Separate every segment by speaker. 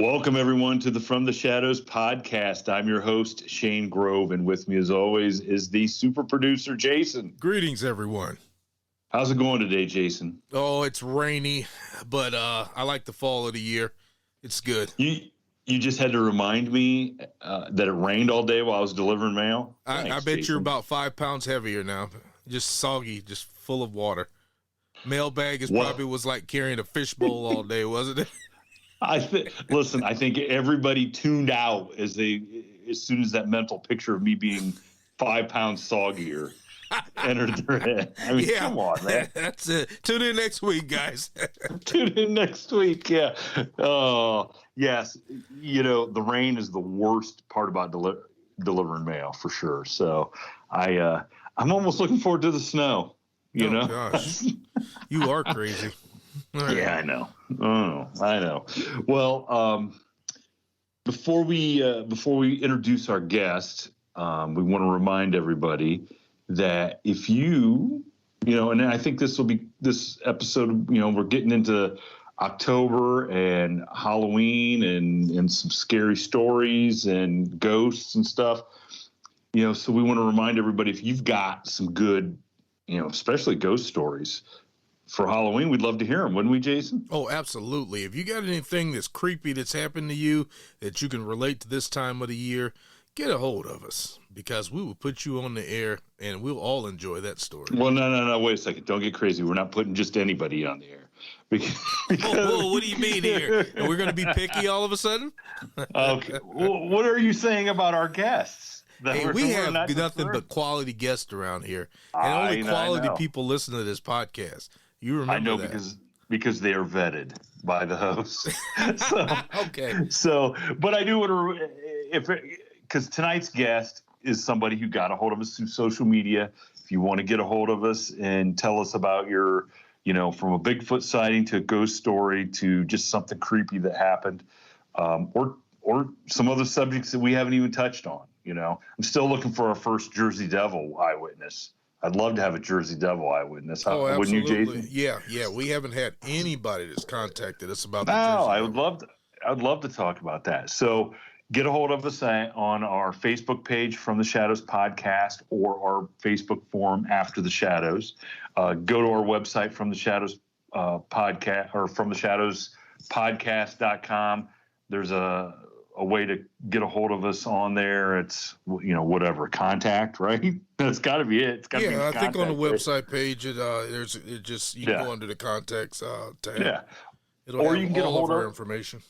Speaker 1: Welcome, everyone, to the From the Shadows podcast. I'm your host, Shane Grove, and with me, as always, is the super producer, Jason.
Speaker 2: Greetings, everyone.
Speaker 1: How's it going today, Jason?
Speaker 2: Oh, it's rainy, but I like the fall of the year. It's good.
Speaker 1: You just had to remind me that it rained all day while I was delivering mail.
Speaker 2: I bet Jason. You're about 5 pounds heavier now. Just soggy, just full of water. Mailbag probably was like carrying a fishbowl all day, wasn't it?
Speaker 1: Listen, I think everybody tuned out as soon as that mental picture of me being 5 pounds soggier entered their head. I mean, come on, man.
Speaker 2: That's it. Tune in next week, guys.
Speaker 1: Tune in next week. Yeah. Oh, yes. You know, the rain is the worst part about delivering mail for sure. So I'm almost looking forward to the snow. You know,
Speaker 2: gosh, you are crazy.
Speaker 1: Right. Yeah, I know. Oh, I know. Well, before we introduce our guest, we want to remind everybody that if you know, and I think this episode, you know, we're getting into October and Halloween and some scary stories and ghosts and stuff, you know, so we want to remind everybody, if you've got some good, you know, especially ghost stories for Halloween, we'd love to hear them, wouldn't we, Jason?
Speaker 2: Oh, absolutely. If you got anything that's creepy that's happened to you that you can relate to this time of the year, get a hold of us, because we will put you on the air and we'll all enjoy that story.
Speaker 1: Well, no. Wait a second. Don't get crazy. We're not putting just anybody on the air.
Speaker 2: Whoa, what do you mean here? And we're going to be picky all of a sudden?
Speaker 1: Okay. Well, what are you saying about our guests?
Speaker 2: Hey, we have nothing but quality guests around here, and only quality people listen to this podcast. You remember that?
Speaker 1: I know, because they are vetted by the host.
Speaker 2: Okay.
Speaker 1: So, but I do want to, because tonight's guest is somebody who got a hold of us through social media. If you want to get a hold of us and tell us about your, you know, from a Bigfoot sighting to a ghost story to just something creepy that happened, or some other subjects that we haven't even touched on. You know, I'm still looking for our first Jersey Devil eyewitness. I'd love to have a Jersey Devil eyewitness.
Speaker 2: Oh,
Speaker 1: wouldn't
Speaker 2: absolutely.
Speaker 1: You, Jason?
Speaker 2: Yeah. We haven't had anybody that's contacted us about
Speaker 1: the
Speaker 2: Jersey Devil.
Speaker 1: I'd love to talk about that. So get a hold of us on our Facebook page, From the Shadows Podcast, or our Facebook forum, After the Shadows. Go to our website, From the Shadows Podcast, or From the Shadows Podcast.com. There's a way to get a hold of us on there. It's, you know, whatever, contact, right? That's got to be it. It's got to be
Speaker 2: I think on the website page, you can go under the contacts tab.
Speaker 1: Yeah.
Speaker 2: It'll have you can get all a hold of our information.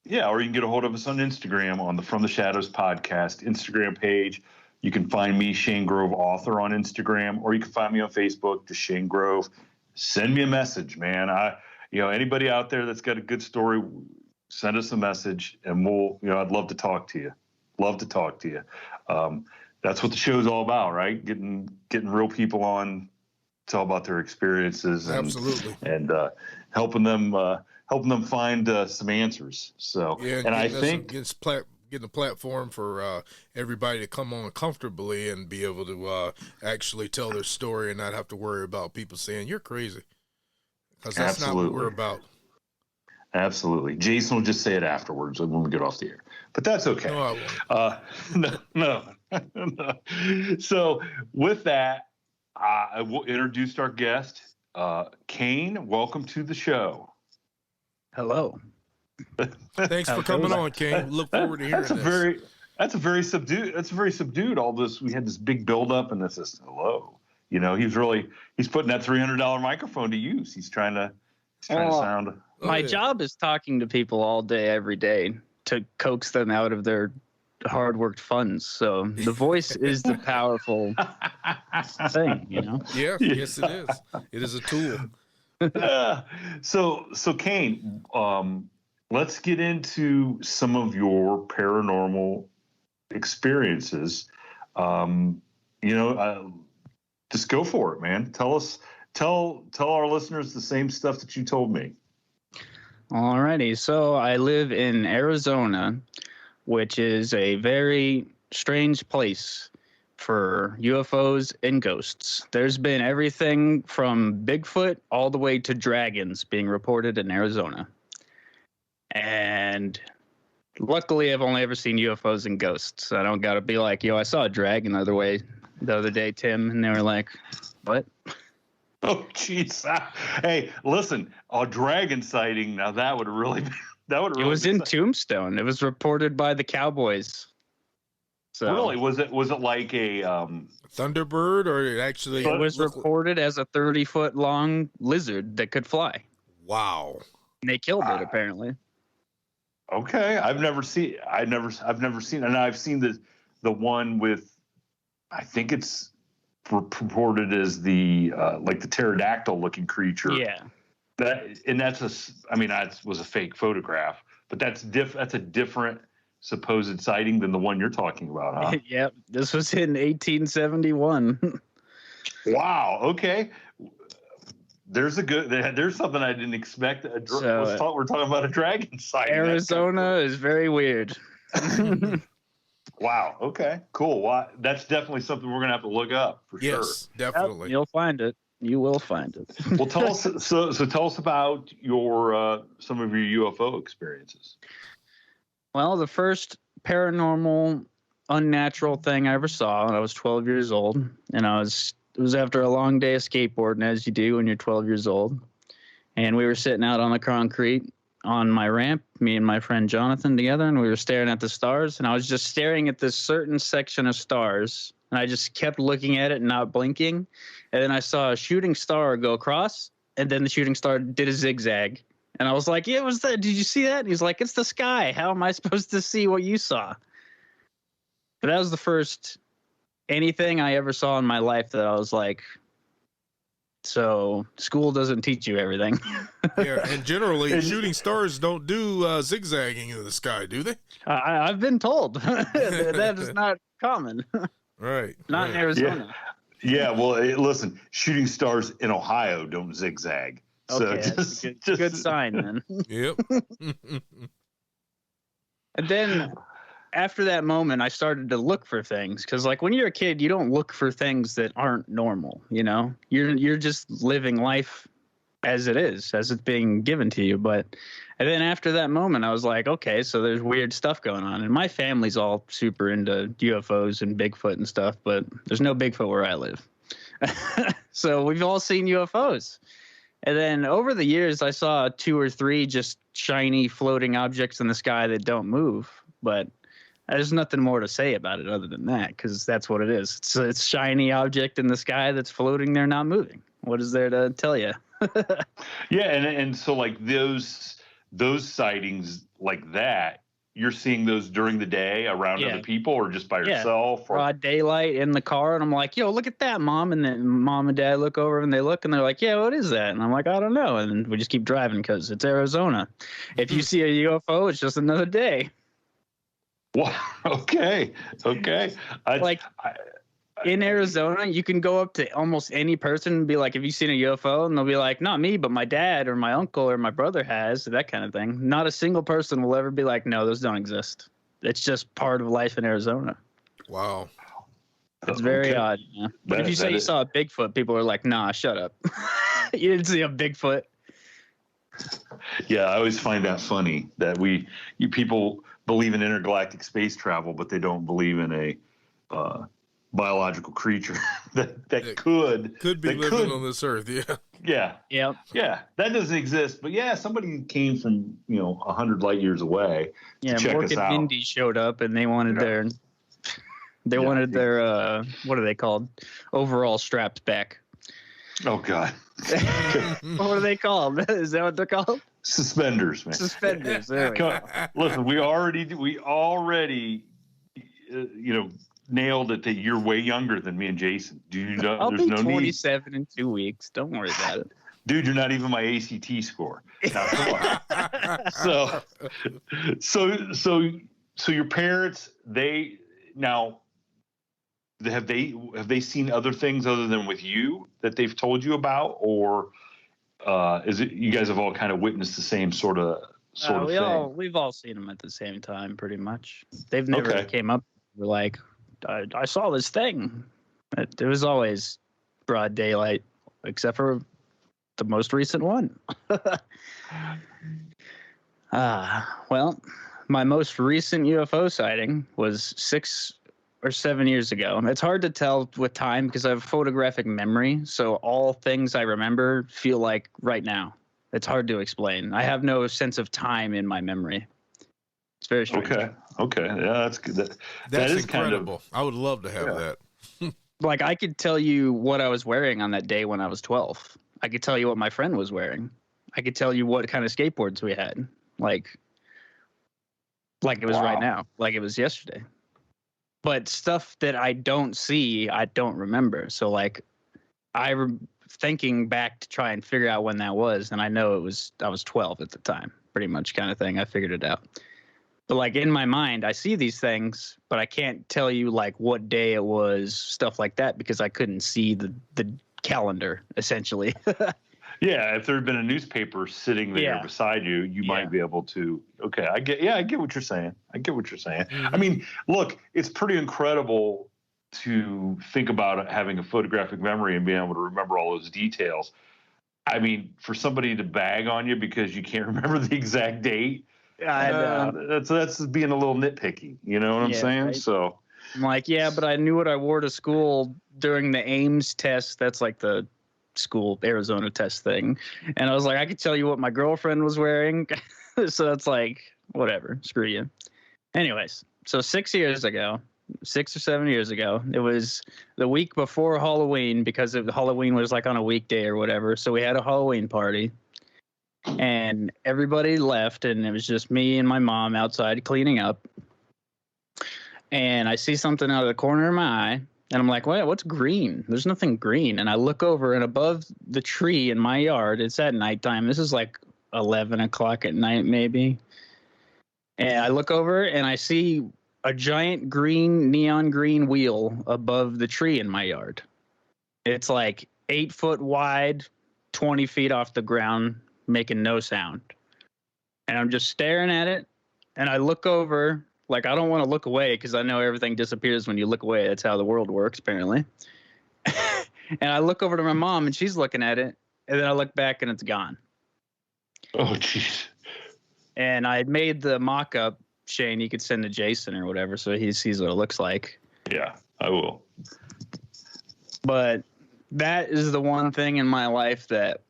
Speaker 1: Yeah, or you can get a hold of us on Instagram on the From the Shadows Podcast Instagram page. You can find me, Shane Grove Author, on Instagram, or you can find me on Facebook, just Shane Grove. Send me a message, man. Anybody out there that's got a good story, send us a message, and I'd love to talk to you. That's what the show's all about, right? Getting real people on, tell about their experiences, and,
Speaker 2: absolutely,
Speaker 1: and helping them find some answers. So,
Speaker 2: yeah,
Speaker 1: and I think
Speaker 2: getting a platform for everybody to come on comfortably and be able to actually tell their story and not have to worry about people saying you're crazy, because that's not what we're about.
Speaker 1: Absolutely. Jason will just say it afterwards when we get off the air, but that's okay.
Speaker 2: No, I won't.
Speaker 1: No. So with that, I will introduce our guest, Kane. Welcome to the show.
Speaker 3: Hello.
Speaker 2: Thanks for coming on, Kane. Look forward to hearing this.
Speaker 1: That's very subdued. All this, we had this big buildup, and this is hello. You know, he's putting that $300 microphone to use. He's trying to sound.
Speaker 3: My job is talking to people all day, every day, to coax them out of their hard-worked funds. So the voice is the powerful thing, you know?
Speaker 2: Yeah, yes, it is. It is a tool.
Speaker 1: So Kane, let's get into some of your paranormal experiences. Just go for it, man. Tell our listeners the same stuff that you told me.
Speaker 3: Alrighty. So I live in Arizona, which is a very strange place for UFOs and ghosts. There's been everything from Bigfoot all the way to dragons being reported in Arizona. And Luckily, I've only ever seen UFOs and ghosts. I don't got to be like, yo, I saw a dragon the other day, Tim, and they were like, what?
Speaker 1: Oh, jeez. Hey, listen, a dragon sighting. Now that would really be. It
Speaker 3: was in Tombstone. It was reported by the Cowboys. So
Speaker 1: really, was it like a
Speaker 2: Thunderbird, or it
Speaker 3: was reported as a 30-foot long lizard that could fly.
Speaker 2: Wow.
Speaker 3: And they killed it apparently.
Speaker 1: Okay, I've never seen, and I've seen the one with, I think it's purported as the like the pterodactyl looking creature.
Speaker 3: Yeah.
Speaker 1: That was a fake photograph, but that's a different supposed sighting than the one you're talking about, huh?
Speaker 3: Yep, this was in 1871.
Speaker 1: Wow. Okay. There's something I didn't expect. We're talking about a dragon sighting.
Speaker 3: Arizona is very weird.
Speaker 1: Wow. Okay. Cool. Well, that's definitely something we're gonna have to look up for sure.
Speaker 2: Yes, definitely.
Speaker 3: Yep, you'll find it. You will find it.
Speaker 1: Well, tell us. So tell us about your some of your UFO experiences.
Speaker 3: Well, the first paranormal, unnatural thing I ever saw when I was 12 years old, and it was after a long day of skateboarding, as you do when you're 12 years old. And we were sitting out on the concrete on my ramp, me and my friend Jonathan together, and we were staring at the stars. And I was just staring at this certain section of stars, and I just kept looking at it and not blinking. And then I saw a shooting star go across, and then the shooting star did a zigzag. And I was like, yeah, what's that? Did you see that? And he's like, it's the sky. How am I supposed to see what you saw? But that was the first anything I ever saw in my life that I was like, so school doesn't teach you everything.
Speaker 2: Yeah, and generally shooting stars don't do zigzagging in the sky, do they?
Speaker 3: I've been told that is not common.
Speaker 2: Right.
Speaker 3: Not in Arizona.
Speaker 1: Yeah. Well, listen, shooting stars in Ohio don't zigzag.
Speaker 3: Okay,
Speaker 1: so
Speaker 3: that's a good sign then.
Speaker 2: Yep.
Speaker 3: And then after that moment, I started to look for things because, like, when you're a kid, you don't look for things that aren't normal. You know, you're just living life as it is, as it's being given to you. And then after that moment, I was like, okay, so there's weird stuff going on. And my family's all super into UFOs and Bigfoot and stuff, but there's no Bigfoot where I live. So we've all seen UFOs. And then over the years, I saw 2 or 3 just shiny floating objects in the sky that don't move. But there's nothing more to say about it other than that, because that's what it is. It's a shiny object in the sky that's floating there, not moving. What is there to tell you?
Speaker 1: Yeah, and so like those sightings like that, you're seeing those during the day around other people or just by yourself? Or
Speaker 3: broad daylight in the car, and I'm like, yo, look at that, Mom. And then Mom and Dad look over and they look and they're like, yeah, what is that? And I'm like, I don't know. And we just keep driving because it's Arizona. If you see a UFO, it's just another day.
Speaker 1: Wow. Okay.
Speaker 3: In Arizona, you can go up to almost any person and be like, have you seen a UFO? And they'll be like, not me, but my dad or my uncle or my brother has, that kind of thing. Not a single person will ever be like, no, those don't exist. It's just part of life in Arizona.
Speaker 2: Wow.
Speaker 3: It's very odd. Yeah. But if you say you saw a Bigfoot, people are like, nah, shut up. You didn't see a Bigfoot.
Speaker 1: Yeah, I always find that funny that you people believe in intergalactic space travel, but they don't believe in a biological creature that could
Speaker 2: be living on this earth.
Speaker 1: Yeah. That doesn't exist, but yeah, somebody came from 100 light years away.
Speaker 3: Yeah,
Speaker 1: to check
Speaker 3: Mork
Speaker 1: us
Speaker 3: and
Speaker 1: out.
Speaker 3: Mindy showed up, and they wanted their what are they called? Overall straps back.
Speaker 1: Oh God.
Speaker 3: What are they called? Is that what they're called?
Speaker 1: Suspenders, man.
Speaker 3: Suspenders. There we go.
Speaker 1: Listen, we already nailed it that you're way younger than me and Jason. Do you know?
Speaker 3: I'll
Speaker 1: there's
Speaker 3: be
Speaker 1: no
Speaker 3: 27 in 2 weeks. Don't worry about it.
Speaker 1: Dude, you're not even my ACT score. Now, come on. So your parents, have they seen other things other than with you that they've told you about, or is it you guys have all kind of witnessed the same sort of thing?
Speaker 3: We've all seen them at the same time, pretty much. They've never came up. We're like, I saw this thing. It was always broad daylight, except for the most recent one. Well, my most recent UFO sighting was 6 or 7 years ago. It's hard to tell with time because I have photographic memory, so all things I remember feel like right now. It's hard to explain. I have no sense of time in my memory. It's very strange.
Speaker 1: Okay. Yeah, that's good.
Speaker 2: That's
Speaker 1: is
Speaker 2: incredible. I would love to have that.
Speaker 3: Like, I could tell you what I was wearing on that day when I was 12. I could tell you what my friend was wearing. I could tell you what kind of skateboards we had. Like it was right now. Like it was yesterday. But stuff that I don't see, I don't remember. So, like, thinking back to try and figure out when that was, and I know I was 12 at the time, pretty much kind of thing. I figured it out. But, like, in my mind, I see these things, but I can't tell you, like, what day it was, stuff like that, because I couldn't see the calendar, essentially.
Speaker 1: Yeah, if there had been a newspaper sitting there beside you, you might be able to. Okay, I get what you're saying.
Speaker 2: Mm-hmm.
Speaker 1: I mean, look, it's pretty incredible to think about having a photographic memory and being able to remember all those details. I mean, for somebody to bag on you because you can't remember the exact date, that's being a little nitpicky. You know what I'm saying?
Speaker 3: Right?
Speaker 1: So
Speaker 3: I'm like, yeah, but I knew what I wore to school during the Ames test. That's like the school Arizona test thing. And I was like, I could tell you what my girlfriend was wearing. So it's like, whatever, screw you. Anyways, so 6 or 7 years ago, it was the week before Halloween, because Halloween was like on a weekday or whatever. So we had a Halloween party. And everybody left, and it was just me and my mom outside cleaning up. And I see something out of the corner of my eye, and I'm like, what's green? There's nothing green. And I look over, and above the tree in my yard, it's at nighttime. This is like 11 o'clock at night, maybe. And I look over, and I see a giant neon green wheel above the tree in my yard. It's like 8 foot wide, 20 feet off the ground, making no sound. And I'm just staring at it, and I look over, like, I don't want to look away because I know everything disappears when you look away. That's how the world works, apparently. And I look over to my mom, and she's looking at it, and then I look back, and it's gone.
Speaker 1: Oh, jeez.
Speaker 3: And I had made the mock-up. Shane, you could send to Jason or whatever, so he sees what it looks like.
Speaker 1: Yeah, I will.
Speaker 3: But that is the one thing in my life that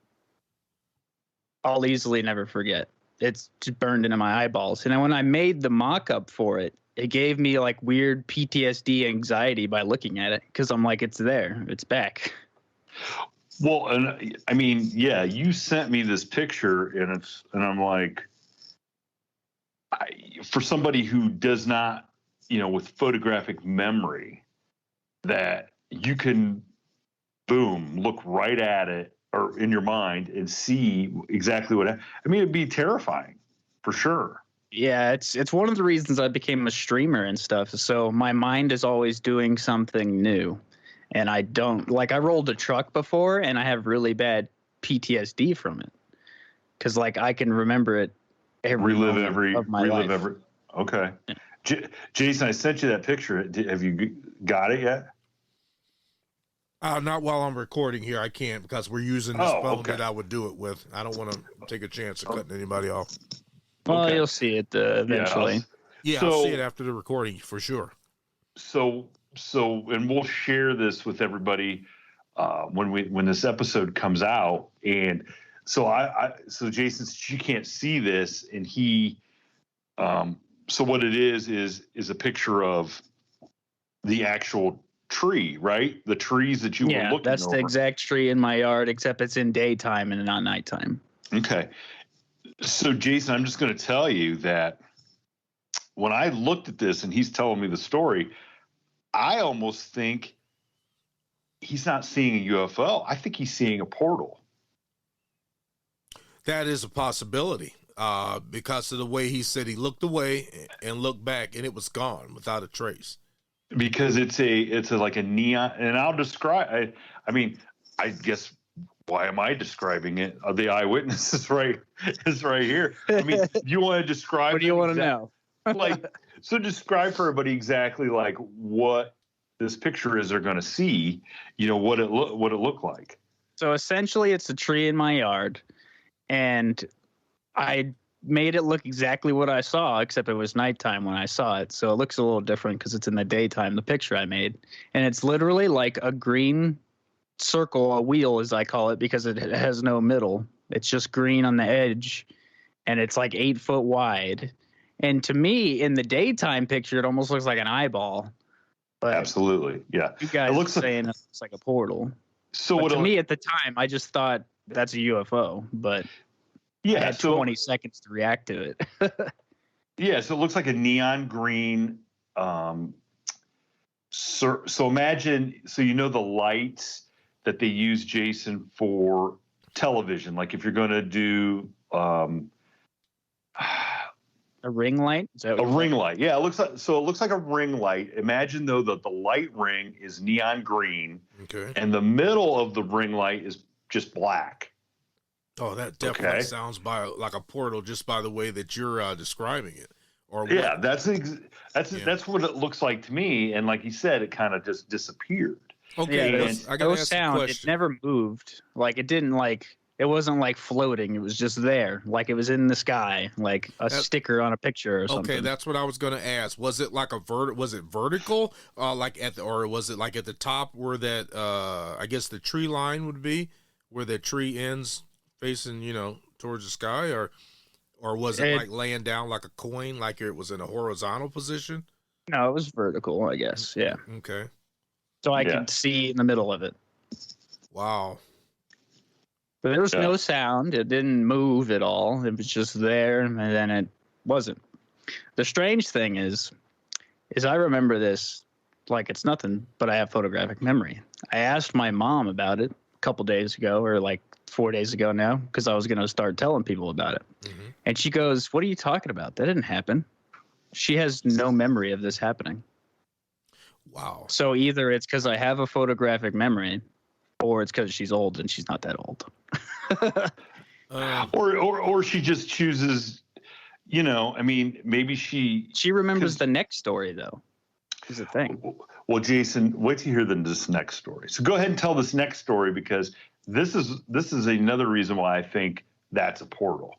Speaker 3: I'll easily never forget. It's just burned into my eyeballs. And then when I made the mock-up for it, it gave me like weird PTSD anxiety by looking at it, because I'm like, it's there, it's back.
Speaker 1: Well, and I mean, yeah, you sent me this picture, and I'm like, for somebody who does not, with photographic memory, that you can, boom, look right at it or in your mind and see exactly what. I mean, it'd be terrifying, for sure.
Speaker 3: Yeah, it's one of the reasons I became a streamer and stuff. So my mind is always doing something new, and I don't like. I rolled a truck before, and I have really bad PTSD from it, because like I can remember it.
Speaker 1: Relive every. Okay.
Speaker 3: Yeah.
Speaker 1: Jason, I sent you that picture. Have you got it yet?
Speaker 2: Not while I'm recording here. I can't, because we're using this phone that I would do it with. I don't want to take a chance of cutting anybody off.
Speaker 3: Well, you'll see it eventually.
Speaker 2: I'll see it after the recording for sure. So, and we'll share this with everybody when this episode comes out. And so Jason, you can't see this, and he, so what it is a picture of the actual tree, right? The trees that you were looking
Speaker 3: that's
Speaker 1: over.
Speaker 3: The exact tree in my yard, except it's in daytime and not nighttime.
Speaker 1: Okay. So Jason, I'm just going to tell you that when I looked at this and he's telling me the story, I almost think he's not seeing a UFO. I think he's seeing a portal.
Speaker 2: That is a possibility, because of the way he said he looked away and looked back, and it was gone without a trace.
Speaker 1: Because it's like a neon, and I'll describe. I guess, why am I describing it? The eyewitness is right here. I mean, you want to describe?
Speaker 3: What do you want to know?
Speaker 1: So describe for everybody exactly like what this picture is. They're going to see, what it looked like.
Speaker 3: So essentially, it's a tree in my yard, and I made it look exactly what I saw, except it was nighttime when I saw it. So it looks a little different because it's in the daytime, the picture I made. And it's literally like a green circle, a wheel, as I call it, because it has no middle. It's just green on the edge, and it's like 8 foot wide. And to me, in the daytime picture, it almost looks like an eyeball. But
Speaker 1: absolutely, yeah.
Speaker 3: You guys
Speaker 1: it looks
Speaker 3: saying it looks like a portal.
Speaker 1: So
Speaker 3: but to me, at the time, I just thought that's a UFO. But
Speaker 1: yeah,
Speaker 3: I had 20 seconds to react to it.
Speaker 1: Yeah, so it looks like a neon green. So imagine, so the lights that they use, Jason, for television. Like if you're going to do
Speaker 3: a ring light. Is that
Speaker 1: a ring light? Yeah, it looks like a ring light. Imagine though that the light ring is neon green,
Speaker 2: okay,
Speaker 1: and the middle of the ring light is just black.
Speaker 2: Oh, that definitely sounds like a portal just by the way that you're describing it. Or
Speaker 1: yeah, that's what it looks like to me. And like you said, it kind of just disappeared.
Speaker 2: Okay,
Speaker 3: yeah, I gotta ask sound. It never moved. Like it didn't it wasn't like floating. It was just there, like it was in the sky, like a sticker on a picture or something.
Speaker 2: Okay, that's what I was going to ask. Was it like was it vertical, like or was it like at the top where that I guess the tree line would be, where the tree ends facing towards the sky, or was it like laying down like a coin, like it was in a horizontal position?
Speaker 3: No, it was vertical, I guess. Yeah.
Speaker 2: Okay.
Speaker 3: So I could see in the middle of it.
Speaker 2: Wow.
Speaker 3: But there was no sound. It didn't move at all. It was just there, and then it wasn't. The strange thing is I remember this like it's nothing, but I have photographic memory. I asked my mom about it a couple days ago, or like 4 days ago now, because I was going to start telling people about it. Mm-hmm. And she goes, "What are you talking about? That didn't happen." She has no memory of this happening.
Speaker 2: Wow.
Speaker 3: So either it's because I have a photographic memory, or it's because she's old and she's not that old.
Speaker 1: Or she just chooses, I mean, maybe she
Speaker 3: remembers the next story though. Is the thing.
Speaker 1: Well, Jason, wait to hear this next story. So go ahead and tell this next story, because this is another reason why I think that's a portal.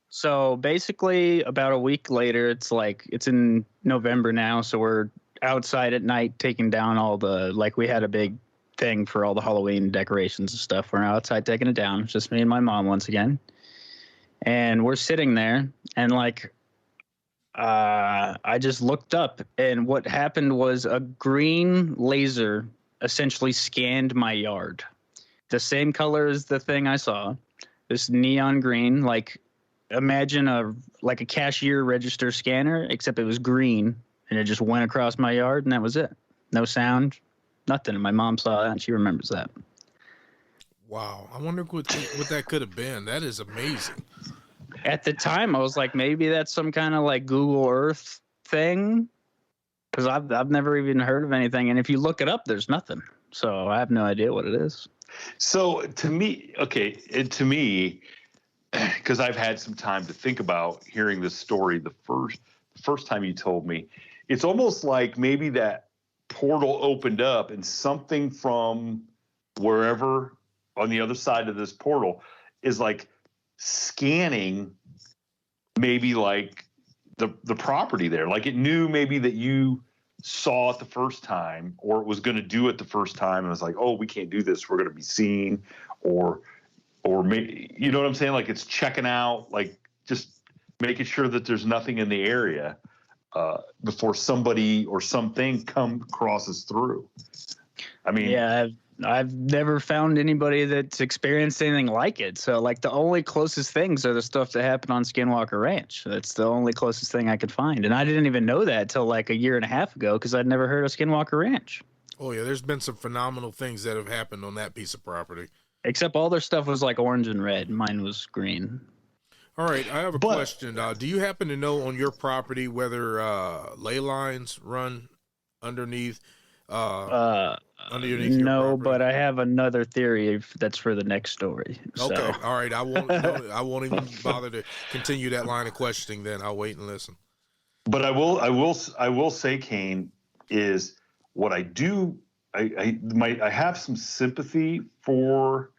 Speaker 3: So basically, about a week later, it's in November now, so we're outside at night taking down all the, we had a big thing for all the Halloween decorations and stuff. We're outside taking it down. It's just me and my mom once again. And we're sitting there, and I just looked up, and what happened was a green laser essentially scanned my yard. The same color as the thing I saw. This neon green, imagine a cashier register scanner, except it was green, and it just went across my yard, and that was it. No sound, nothing. And my mom saw that, and she remembers that.
Speaker 2: Wow. I wonder what that could have been. That is amazing.
Speaker 3: At the time, I was like, maybe that's some kind of Google Earth thing, because I've never even heard of anything. And if you look it up, there's nothing. So I have no idea what it is.
Speaker 1: So to me, because I've had some time to think about hearing this story the first time you told me, it's almost like maybe that portal opened up and something from wherever on the other side of this portal is scanning maybe the property there. It knew maybe that you saw it the first time, or it was going to do it the first time, and it was like, oh, we can't do this, we're going to be seen, or maybe, you know what I'm saying? It's checking out, just making sure that there's nothing in the area before somebody or something crosses through. I mean,
Speaker 3: yeah, I've never found anybody that's experienced anything like it. So the only closest things are the stuff that happened on Skinwalker Ranch. That's the only closest thing I could find. And I didn't even know that till a year and a half ago, because I'd never heard of Skinwalker Ranch.
Speaker 2: Oh yeah, there's been some phenomenal things that have happened on that piece of property.
Speaker 3: Except all their stuff was orange and red. Mine was green.
Speaker 2: All right, I have a question. Do you happen to know on your property whether ley lines run underneath? Underneath
Speaker 3: no, but I have another theory that's for the next story.
Speaker 2: Okay,
Speaker 3: so.
Speaker 2: All right. I won't even bother to continue that line of questioning. Then I'll wait and listen.
Speaker 1: But I will say, Kane, is what I do. I have some sympathy for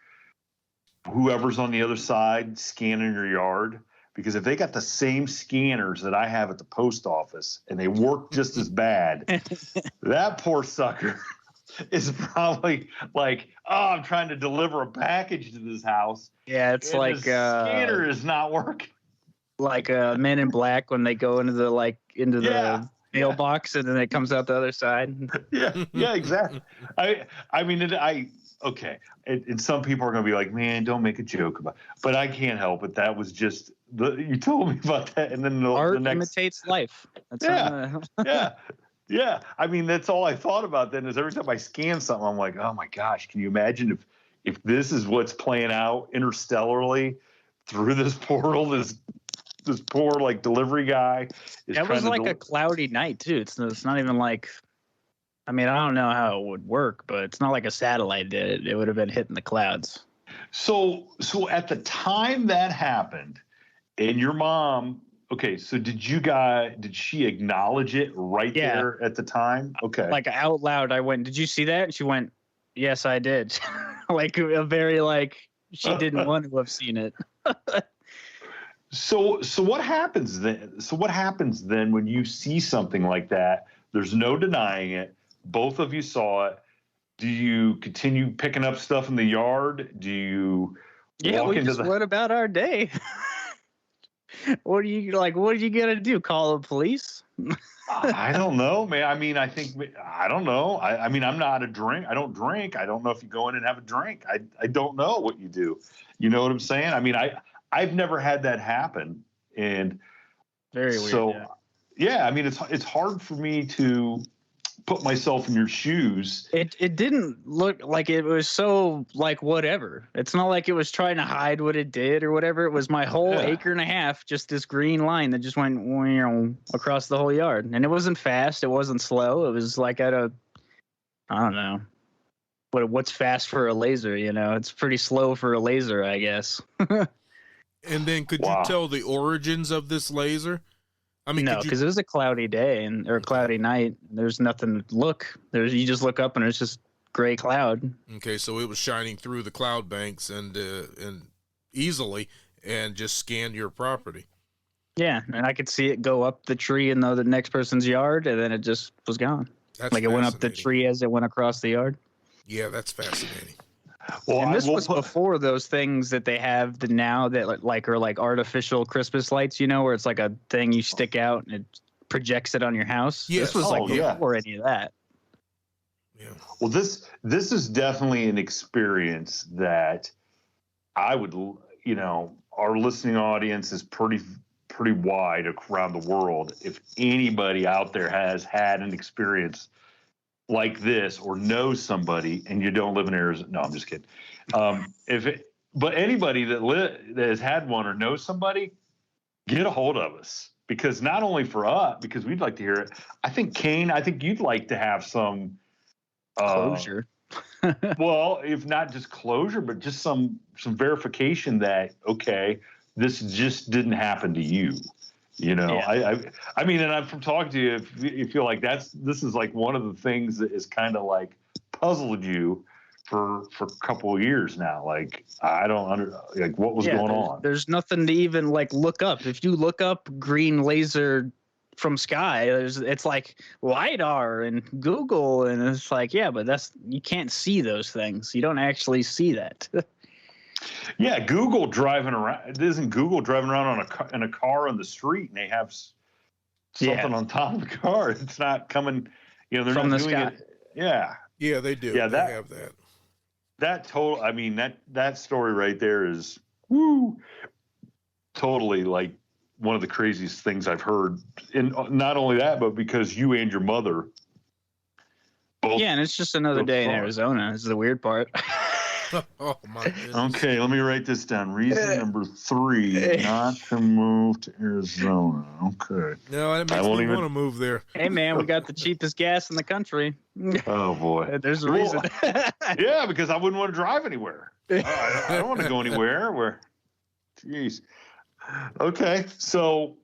Speaker 1: whoever's on the other side scanning your yard, because if they got the same scanners that I have at the post office and they work just as bad, that poor sucker is probably like, oh, I'm trying to deliver a package to this house.
Speaker 3: Yeah, it's
Speaker 1: and
Speaker 3: like
Speaker 1: the scanner is not working.
Speaker 3: Like Men in Black when they go into the mailbox and then it comes out the other side.
Speaker 1: Yeah, exactly. I mean, okay. And some people are going to be like, man, don't make a joke about it. But I can't help it. That was just, you told me about that. And then
Speaker 3: Art
Speaker 1: the next.
Speaker 3: Imitates life.
Speaker 1: Yeah. I mean, that's all I thought about then is every time I scan something, I'm like, oh my gosh, can you imagine if this is what's playing out interstellarly through this portal, this poor like delivery guy is
Speaker 3: that was like a cloudy night too. It's not even like, I mean, I don't know how it would work, but it's not like a satellite did it. It would have been hitting the clouds.
Speaker 1: So at the time that happened, and your mom, okay, so did she acknowledge it right there at the time? Okay.
Speaker 3: Like out loud, I went, did you see that? And she went, yes, I did. Like a very like, she didn't want to have seen it.
Speaker 1: So what happens then? So what happens then when you see something like that? There's no denying it. Both of you saw it. Do you continue picking up stuff in the yard? Do you walk into the...
Speaker 3: went about our day. What are you gonna do? Call the police?
Speaker 1: I don't know, man. I mean, I don't know. I mean, I'm not a drink. I don't drink. I don't know if you go in and have a drink. I don't know what you do. You know what I'm saying? I mean, I've never had that happen, and
Speaker 3: very weird.
Speaker 1: So, yeah, I mean, it's hard for me to put myself in your shoes.
Speaker 3: It didn't look like it was so like whatever. It's not like it was trying to hide what it did or whatever. It was my whole acre and a half, just this green line that just went across the whole yard, and it wasn't fast. It wasn't slow. It was like I don't know. What's fast for a laser? You know, it's pretty slow for a laser, I guess.
Speaker 2: And then could you tell the origins of this laser? I mean,
Speaker 3: no, because it was a cloudy day or a cloudy night. There's nothing to look. You just look up and it's just gray cloud.
Speaker 2: Okay, so it was shining through the cloud banks and easily and just scanned your property.
Speaker 3: Yeah, and I could see it go up the tree in the next person's yard, and then it just was gone.
Speaker 2: That's
Speaker 3: like it went up the tree as it went across the yard.
Speaker 2: Yeah, that's fascinating.
Speaker 3: Well, and this was before those things that they have now that are like artificial Christmas lights, you know, where it's like a thing you stick out and it projects it on your house. Yes. This was before any of that.
Speaker 1: Yeah. Well, this is definitely an experience that I would, you know, our listening audience is pretty wide around the world. If anybody out there has had an experience like this or knows somebody, and you don't live in Arizona. No, I'm just kidding. But anybody that has had one or knows somebody, get a hold of us, because not only for us, because we'd like to hear it. I think Kane, you'd like to have some
Speaker 3: closure.
Speaker 1: Well, if not just closure, but just some verification that, okay, this just didn't happen to you. You know, I mean, and I'm from talking to you, if you feel like this is like one of the things that is kind of like puzzled you for a couple of years now. Like, I don't like what was going on.
Speaker 3: There's nothing to even like look up. If you look up green laser from sky, it's like LiDAR and Google, and it's like, yeah, but you can't see those things. You don't actually see that.
Speaker 1: Yeah, Google driving around. Isn't Google driving around in a car on the street, and they have something on top of the car? It's not coming. You know, they're
Speaker 3: from
Speaker 1: not
Speaker 3: the
Speaker 1: doing
Speaker 3: sky.
Speaker 1: it. Yeah,
Speaker 2: yeah, they do. Yeah, they have that.
Speaker 1: That total. I mean, that story right there is totally like one of the craziest things I've heard. And not only that, but because you and your mother.
Speaker 3: Yeah, and it's just another day in Arizona. Is the weird part.
Speaker 2: Oh my goodness.
Speaker 1: Okay, let me write this down. Reason number 3, not to move to Arizona. Okay.
Speaker 2: No, it makes me want to move there.
Speaker 3: Hey man, we got the cheapest gas in the country.
Speaker 1: Oh boy.
Speaker 3: There's a reason.
Speaker 1: Yeah, because I wouldn't want to drive anywhere. I don't want to go anywhere. Jeez. Okay, so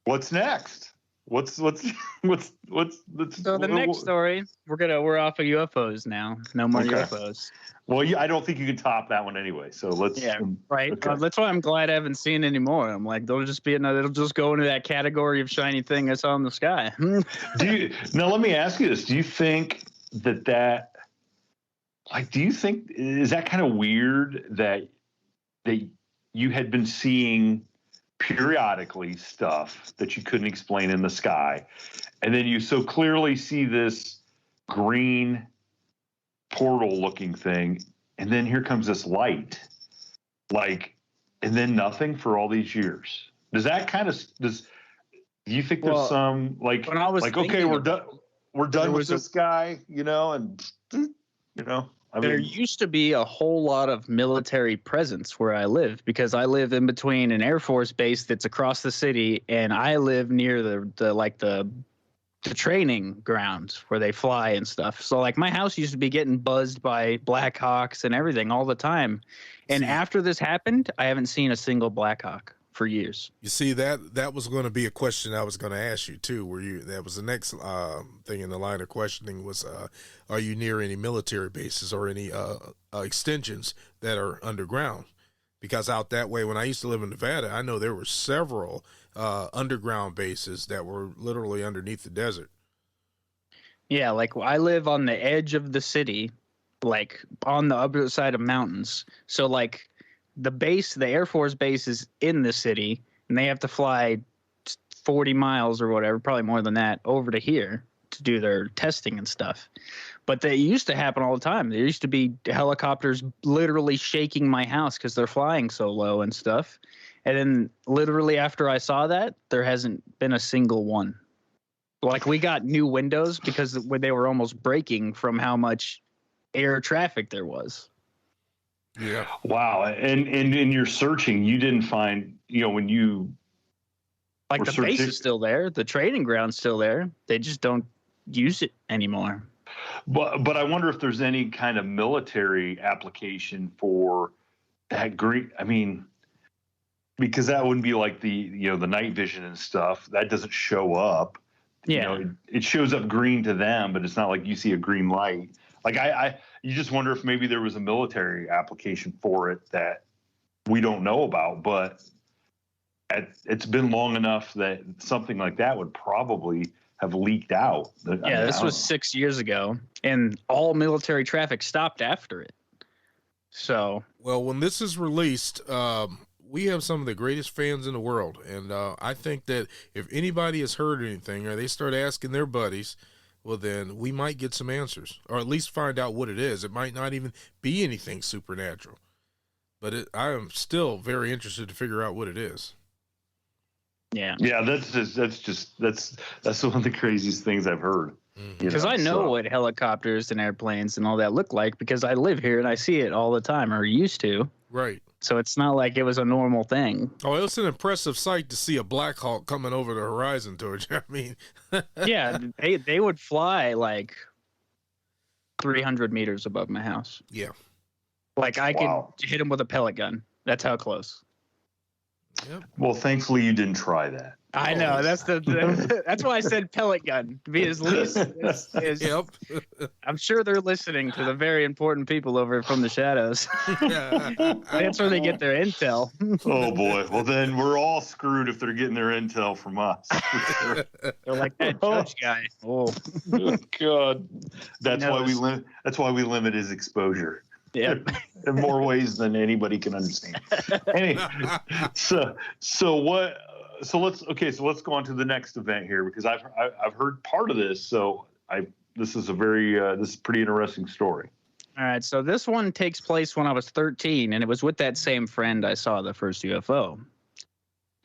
Speaker 1: what's next?
Speaker 3: So the next story, we're off of UFOs now. No more UFOs.
Speaker 1: Well, I don't think you can top that one anyway. So let's.
Speaker 3: Yeah, right.
Speaker 1: Okay.
Speaker 3: That's why I'm glad I haven't seen any more. I'm like, it'll just go into that category of shiny thing I saw in the sky.
Speaker 1: Now let me ask you this: do you think that is that kind of weird that you had been seeing periodically stuff that you couldn't explain in the sky, and then you so clearly see this green portal looking thing, and then here comes this light, and then nothing for all these years? Does that kind of do you think there's some okay, we're done with this guy, and
Speaker 3: there used to be a whole lot of military presence where I live, because I live in between an Air Force base that's across the city, and I live near the training grounds where they fly and stuff. So my house used to be getting buzzed by Black Hawks and everything all the time. And after this happened, I haven't seen a single Black Hawk for years.
Speaker 2: You see, that was going to be a question I was going to ask you too. That was the next thing in the line of questioning was, are you near any military bases or any extensions that are underground? Because out that way, when I used to live in Nevada, I know there were several underground bases that were literally underneath the desert.
Speaker 3: Yeah, I live on the edge of the city, on the other side of mountains. So the Air Force base is in the city, and they have to fly 40 miles or whatever, probably more than that, over to here to do their testing and stuff. But they used to happen all the time. There used to be helicopters literally shaking my house because they're flying so low and stuff. And then literally after I saw that, there hasn't been a single one. We got new windows because they were almost breaking from how much air traffic there was.
Speaker 2: Yeah.
Speaker 1: Wow. And in your searching, you didn't find, when you
Speaker 3: the base is still there, the training ground's still there. They just don't use it anymore.
Speaker 1: But I wonder if there's any kind of military application for that green. I mean, because that wouldn't be like the night vision and stuff. That doesn't show up.
Speaker 3: Yeah.
Speaker 1: It shows up green to them, but it's not like you see a green light. You just wonder if maybe there was a military application for it that we don't know about, but it's been long enough that something like that would probably have leaked out.
Speaker 3: Yeah, this was 6 years ago, and all military traffic stopped after it. So,
Speaker 2: well, when this is released, we have some of the greatest fans in the world, and I think that if anybody has heard anything or they start asking their buddies, well, then we might get some answers, or at least find out what it is. It might not even be anything supernatural, but I am still very interested to figure out what it is.
Speaker 3: Yeah.
Speaker 1: Yeah, that's one of the craziest things I've heard.
Speaker 3: Because I know what helicopters and airplanes and all that look like, because I live here and I see it all the time, or used to.
Speaker 2: Right.
Speaker 3: So it's not like it was a normal thing.
Speaker 2: Oh, it was an impressive sight to see a Black Hawk coming over the horizon towards you. I mean,
Speaker 3: yeah, they would fly 300 meters above my house.
Speaker 2: Yeah.
Speaker 3: I could hit them with a pellet gun. That's how close.
Speaker 2: Yep.
Speaker 1: Well, thankfully you didn't try that.
Speaker 3: I know, that's why I said pellet gun, to be as least as
Speaker 2: Yep.
Speaker 3: I'm sure they're listening to the very important people over from the shadows. That's where they get their intel.
Speaker 1: Oh boy. Well, then we're all screwed if they're getting their intel from us.
Speaker 3: They're like that judge guy. Oh
Speaker 1: God. That's why we limit his exposure.
Speaker 3: Yeah.
Speaker 1: In more ways than anybody can understand. Anyway, so let's go on to the next event here, because I've heard part of this. So this is a pretty interesting story.
Speaker 3: All right, so this one takes place when I was 13, and it was with that same friend I saw the first UFO.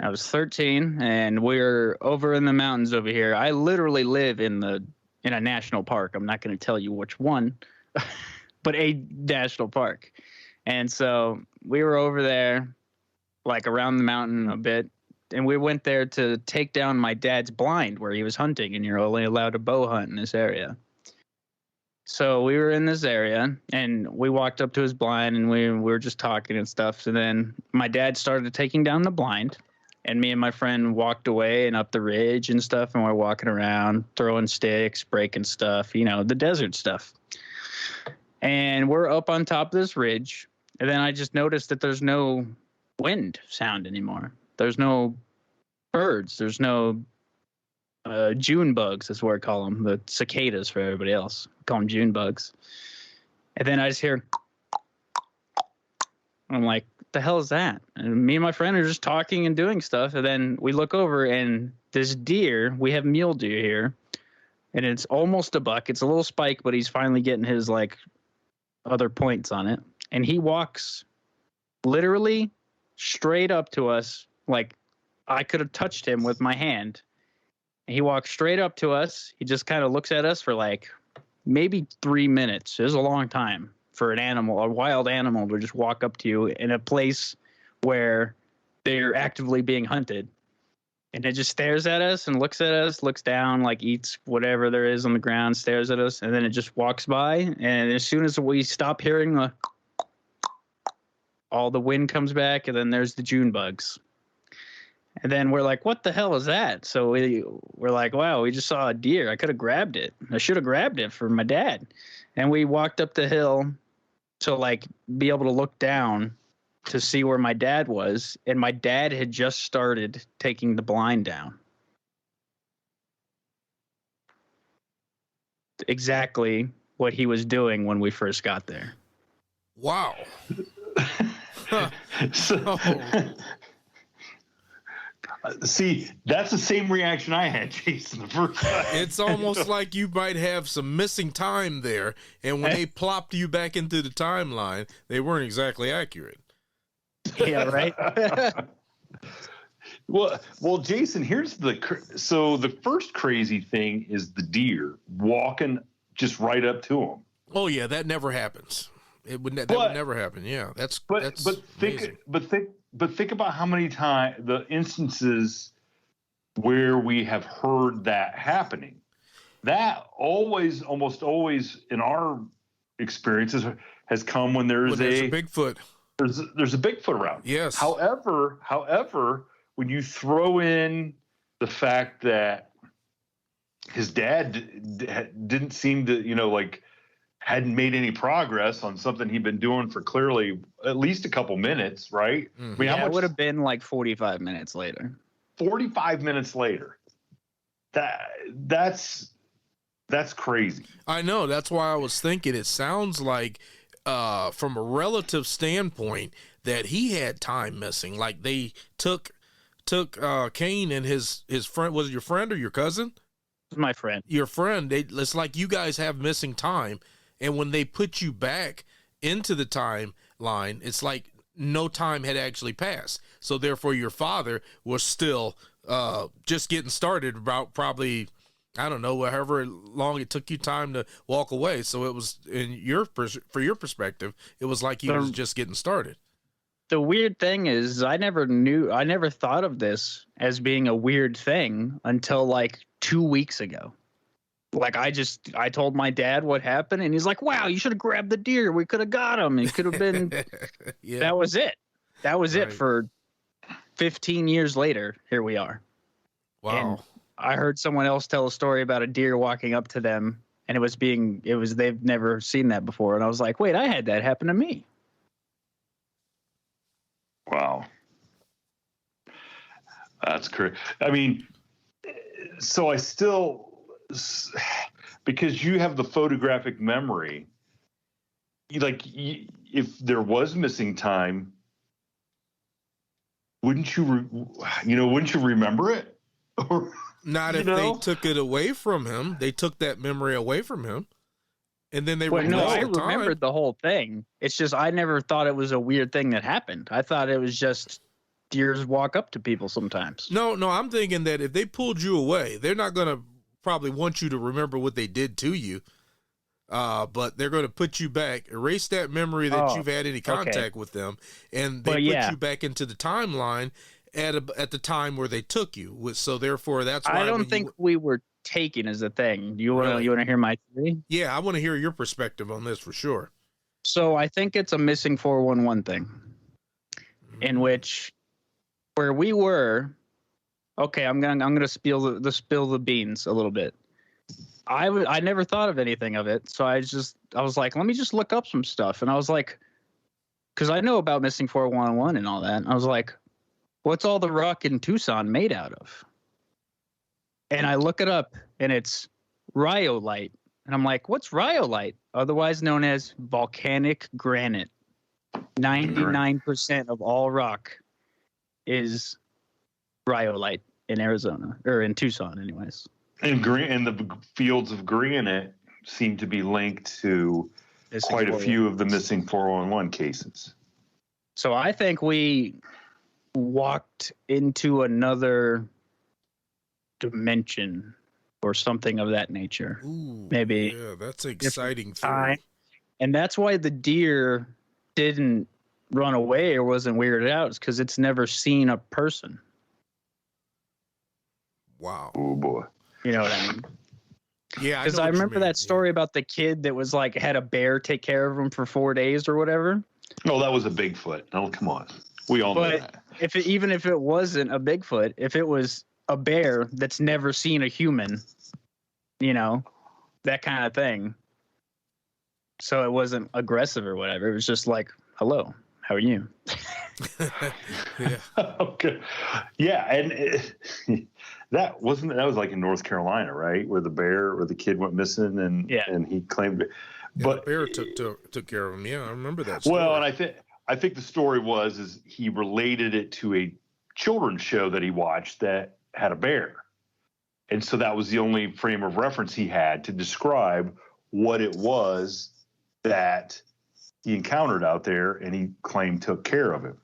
Speaker 3: I was 13, and we're over in the mountains over here. I literally live in a national park. I'm not going to tell you which one, but a national park. And so we were over there, around the mountain a bit, and we went there to take down my dad's blind where he was hunting, and you're only allowed to bow hunt in this area. So we were in this area, and we walked up to his blind, and we were just talking and stuff. So then my dad started taking down the blind. And me and my friend walked away and up the ridge and stuff, and we're walking around, throwing sticks, breaking stuff, you know, the desert stuff. And we're up on top of this ridge, and then I just noticed that there's no wind sound anymore. There's no birds. There's no June bugs, is what I call them, the cicadas for everybody else. I call them June bugs. And then I just hear, I'm like, what the hell is that? And me and my friend are just talking and doing stuff. And then we look over, and this deer, we have mule deer here, and it's almost a buck. It's a little spike, but he's finally getting his like other points on it. And he walks literally straight up to us. Like I could have touched him with my hand. And he walks straight up to us. He just kind of looks at us for like maybe 3 minutes. It was a long time for an animal, a wild animal, to just walk up to you in a place where they're actively being hunted. And it just stares at us and looks at us, looks down, like eats whatever there is on the ground, stares at us, and then it just walks by. And as soon as we stop hearing all the wind comes back, and then there's the June bugs. And then we're like, what the hell is that? So we're like, wow, we just saw a deer. I could have grabbed it. I should have grabbed it for my dad. And we walked up the hill to like be able to look down to see where my dad was. And my dad had just started taking the blind down. Exactly what he was doing when we first got there.
Speaker 2: Wow.
Speaker 1: So, see, that's the same reaction I had, Jason, the first time.
Speaker 2: It's almost like you might have some missing time there, and when they plopped you back into the timeline, they weren't exactly accurate.
Speaker 3: Yeah, right?
Speaker 1: Well, Jason, here's the first crazy thing is the deer walking just right up to him.
Speaker 2: Oh yeah, that never happens. That would never happen. Yeah, that's think about how many times the instances where we have heard that happening. That almost always in our experiences has come when there's a Bigfoot.
Speaker 1: There's a Bigfoot around.
Speaker 2: Yes.
Speaker 1: However, when you throw in the fact that his dad didn't seem to, hadn't made any progress on something he'd been doing for clearly at least a couple minutes, right?
Speaker 2: Mm-hmm.
Speaker 1: I mean,
Speaker 3: it would have been like 45 minutes later. 45
Speaker 1: minutes later. That's crazy.
Speaker 2: I know. That's why I was thinking it sounds like from a relative standpoint that he had time missing. Like they took Kane and his friend. Was it your friend or your cousin?
Speaker 3: My friend.
Speaker 2: Your friend. It's like you guys have missing time. And when they put you back into the timeline, it's like no time had actually passed. So therefore, your father was still just getting started about probably, I don't know, however long it took you time to walk away. So it was for your perspective, it was like he was just getting started.
Speaker 3: The weird thing is I never thought of this as being a weird thing until like 2 weeks ago. Like I told my dad what happened, and he's like, wow, you should have grabbed the deer. We could have got him. It could have been, yeah. That was it. That was right. It for 15 years later. Here we are.
Speaker 2: Wow.
Speaker 3: And I heard someone else tell a story about a deer walking up to them, and they've never seen that before. And I was like, wait, I had that happen to me.
Speaker 1: Wow. That's crazy. I mean, so I still, because you have the photographic memory, if there was missing time, wouldn't you remember it? Or,
Speaker 2: not if they took it away from him. They took that memory away from him, and then they.
Speaker 3: Well, no, I remembered the whole thing. It's just I never thought it was a weird thing that happened. I thought it was just deers walk up to people sometimes.
Speaker 2: No, I'm thinking that if they pulled you away, they're not going to probably want you to remember what they did to you, but they're going to put you back, erase that memory that you've had any contact with them, and they put you back into the timeline at the time where they took you. So therefore, that's why
Speaker 3: I don't think we were taken as a thing. You want to hear my theory?
Speaker 2: Yeah, I want to hear your perspective on this for sure.
Speaker 3: So I think it's a missing 411 thing, in which where we were. Okay, I'm gonna spill the beans a little bit. I never thought of anything of it, so I was like, let me just look up some stuff, and I was like, because I know about missing 411 and all that, and I was like, what's all the rock in Tucson made out of? And I look it up, and it's rhyolite, and I'm like, what's rhyolite? Otherwise known as volcanic granite. 99% of all rock is rhyolite in Arizona, or in Tucson, anyways.
Speaker 1: And the fields of granite seem to be linked to quite a few of the missing 411 cases.
Speaker 3: So I think we walked into another dimension or something of that nature.
Speaker 2: Ooh,
Speaker 3: maybe.
Speaker 2: Yeah, that's exciting.
Speaker 3: And that's why the deer didn't run away or wasn't weirded out, is because it's never seen a person.
Speaker 2: Wow.
Speaker 1: Oh boy.
Speaker 3: You know what I mean?
Speaker 2: Yeah,
Speaker 3: because I remember that story about the kid that was like had a bear take care of him for 4 days or whatever.
Speaker 1: Oh, that was a Bigfoot. Oh, come on. We all know that.
Speaker 3: Even if it wasn't a Bigfoot, if it was a bear that's never seen a human, you know, that kind of thing. So it wasn't aggressive or whatever. It was just like, hello, how are you?
Speaker 2: Yeah.
Speaker 1: Okay. Yeah, and that was like in North Carolina, right, where the kid went missing and he claimed it. But
Speaker 2: the bear took care of him. Yeah, I remember that story.
Speaker 1: Well, and I think the story is he related it to a children's show that he watched that had a bear, and so that was the only frame of reference he had to describe what it was that he encountered out there, and he claimed took care of him.